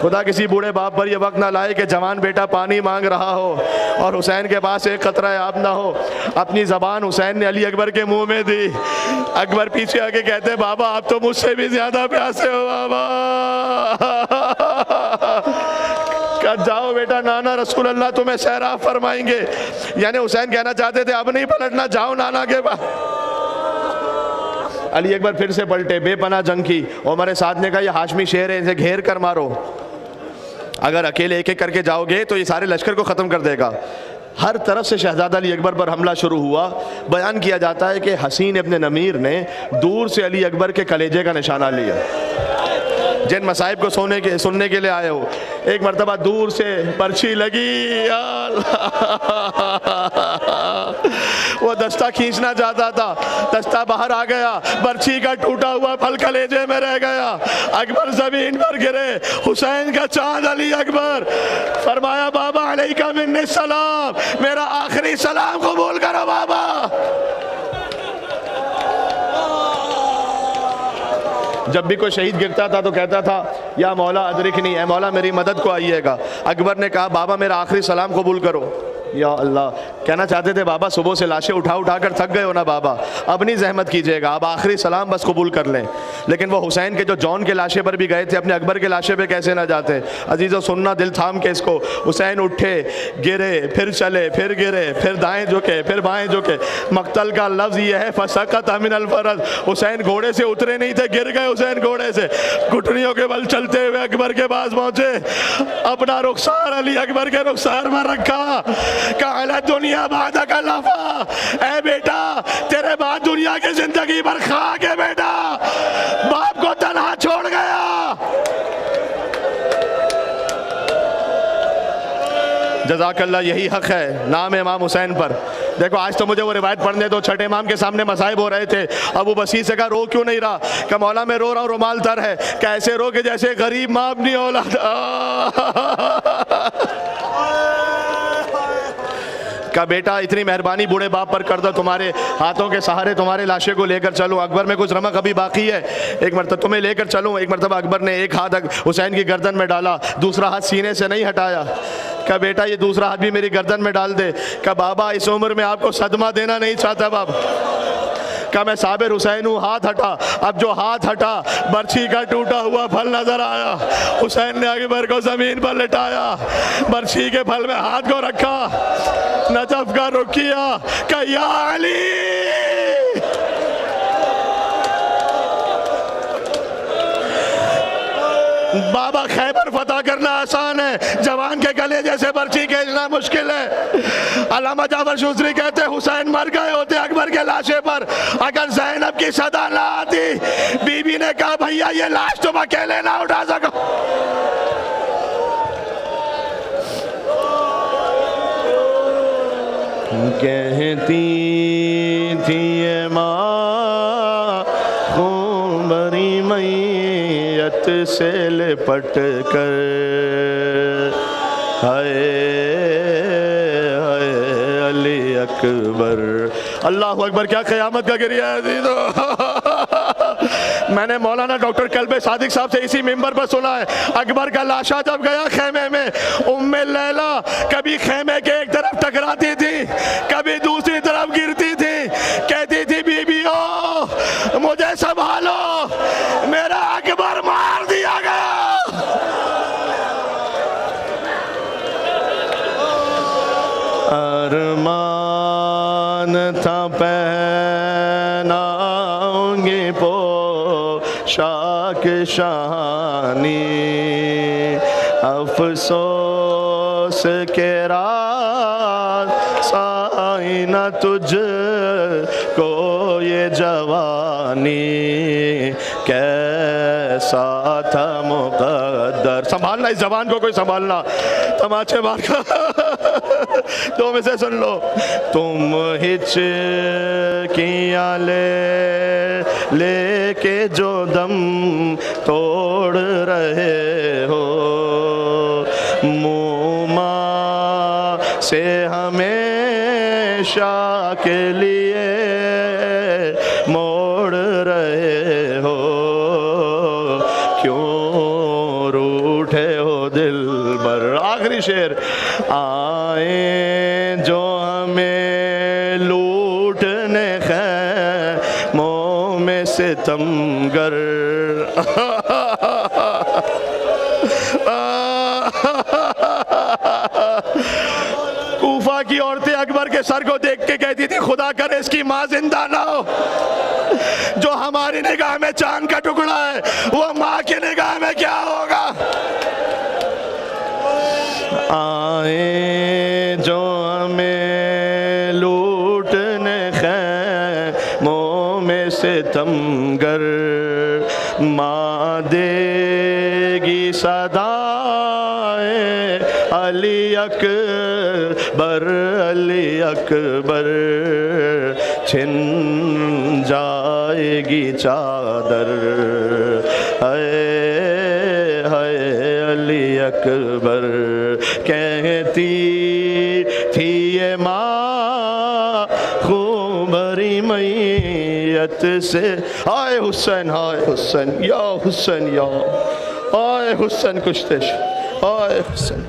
خدا کسی بوڑھے باپ پر یہ وقت نہ لائے کہ جوان بیٹا پانی مانگ رہا ہو اور حسین کے پاس ایک قطرہ آب نہ ہو. اپنی زبان حسین نے علی اکبر کے منہ میں دی. اکبر پیچھے آ کے کہتے بابا آپ تو مجھ سے بھی زیادہ پیاسے ہو بابا. کہ جاؤ بیٹا، نانا رسول اللہ تمہیں سیراب فرمائیں گے. یعنی حسین کہنا چاہتے تھے اب نہیں پلٹنا، جاؤ نانا کے پاس. علی اکبر پھر سے پلٹے، بے پناہ جنگ کی. عمر سعد نے کہا یہ ہاشمی شیر ہے، اسے گھیر کر مارو. اگر اکیلے ایک ایک کر کے جاؤ گے تو یہ سارے لشکر کو ختم کر دے گا. ہر طرف سے شہزادہ علی اکبر پر حملہ شروع ہوا. بیان کیا جاتا ہے کہ حسین ابن نمیر نے دور سے علی اکبر کے کلیجے کا نشانہ لیا. جن مصائب کو سننے کے لیے آئے ہو، ایک مرتبہ دور سے پرچھی لگی، وہ دستہ کھینچنا چاہتا تھا، دستہ باہر آ گیا، برچھی کا ٹوٹا ہوا پھل کلیجے میں رہ گیا. اکبر زمین پر گرے. حسین کا چاند علی اکبر، فرمایا بابا علیکہ منی السلام، میرا آخری سلام قبول کرو بابا. جب بھی کوئی شہید گرتا تھا تو کہتا تھا یا مولا ادرکنی، اے مولا میری مدد کو آئیے گا. اکبر نے کہا بابا میرا آخری سلام قبول کرو. یا اللہ، کہنا چاہتے تھے بابا صبح سے لاشیں اٹھا کر تھک گئے ہو نا بابا، اب نہیں زحمت کیجئے گا، اب آخری سلام بس قبول کر لیں. لیکن وہ حسین کے جو جون کے لاشے پر بھی گئے تھے، اپنے اکبر کے لاشے پہ کیسے نہ جاتے. عزیزو سننا دل تھام کے اس کو. حسین اٹھے، گرے، پھر چلے، پھر گرے، پھر دائیں جھکے، پھر بائیں جھکے. مقتل کا لفظ یہ ہے فسقط من الفرس. حسین گھوڑے سے اترے نہیں تھے، گر گئے حسین گھوڑے سے. گھٹنیوں کے بل چلتے ہوئے اکبر کے پاس پہنچے، اپنا رخسار علی اکبر کے رخسار پر رکھا. کہ دنیا بعد کا لفا، اے بیٹا تیرے بعد دنیا کی زندگی پر خاک ہے بیٹا، باپ کو تنہا چھوڑ گیا. جزاک اللہ، یہی حق ہے نام امام حسین پر. دیکھو آج تو مجھے وہ روایت پڑھنے دو. چھٹے امام کے سامنے مصائب ہو رہے تھے. ابو بصیر سے کہا رو کیوں نہیں رہا؟ کہ مولا میں رو رہا ہوں رومال تر ہے. کہ ایسے رو کہ جیسے غریب ماں اپنی اولاد. کہ بیٹا اتنی مہربانی بوڑھے باپ پر کر دو، تمہارے ہاتھوں کے سہارے تمہارے لاشے کو لے کر چلوں. اکبر میں کچھ رمق ابھی باقی ہے، ایک مرتبہ تمہیں لے کر چلوں. ایک مرتبہ اکبر نے ایک ہاتھ حسین کی گردن میں ڈالا، دوسرا ہاتھ سینے سے نہیں ہٹایا. کہ بیٹا یہ دوسرا ہاتھ بھی میری گردن میں ڈال دے. کہ بابا اس عمر میں آپ کو صدمہ دینا نہیں چاہتا بابا. کہ میں صابر حسین ہوں، ہاتھ ہٹا. اب جو ہاتھ ہٹا، برچھی کا ٹوٹا ہوا پھل نظر آیا. حسین نے اکبر کو زمین پر لٹایا، برچھی کے پھل میں ہاتھ کو رکھا، نجف کا رخ کیا کہ یا علی. بابا خیبر فتح کرنا آسان ہے، جوان کے گلے جیسے برچھی کھینچنا مشکل ہے. علامہ جعفر شوستری کہتے ہیں حسین مر گئے ہوتے اکبر کے لاشے پر اگر زینب کی صدا نہ آتی. بی بی نے کہا بھیا یہ لاش تم اکیلے نہ اٹھا سکو. کہتی تھی ماں خون بری میت سے لپٹ کر، ہائے ہائے علی اکبر. اللہ اکبر، کیا قیامت کا گریہ ہے عزیزو. میں نے مولانا ڈاکٹر کلب صادق صاحب سے اسی ممبر پر سنا ہے، اکبر کا لاشا جب گیا خیمے میں، ام لیلا کبھی خیمے کے ایک طرف ٹکراتی تھی، کبھی دوسری طرف گرتی تھی، کہتی تھی بی بیو پوشاک شانی، افسوس کے رات سائی نہ تجھ کو یہ جوانی، کیسا تھا مقدر. سنبھالنا اس زبان کو، کوئی سنبھالنا، تماچے مار کا دو میں سے سن لو. تم ہچکیاں لے کے جو دم توڑ رہے ہو، موما سے ہمیشہ کے لیے موڑ رہے ہو، کیوں روٹھے ہو دل بر. آخری شعر. آئیں جو ہمیں لوٹنے خیموں میں ستمگر، کوفہ کی عورتیں اکبر کے سر کو دیکھ کے کہتی تھی خدا کرے اس کی ماں زندہ نہ ہو. جو ہماری نگاہ میں چاند کا ٹکڑا ہے وہ ماں کی نگاہ میں کیا ہوگا. آئیں جو ہمیں لوٹنے خیموں میں ستمگر، ماں دے گی صدائیں علی اکبر علی اکبر، چھن جائے گی چادر، اے علی اکبر. کہتی تھی یہ ماں خوبری میت سے، ہائے حسین ہائے حسین یا حسین یا، ہائے حسین کشتش، ہائے حسین.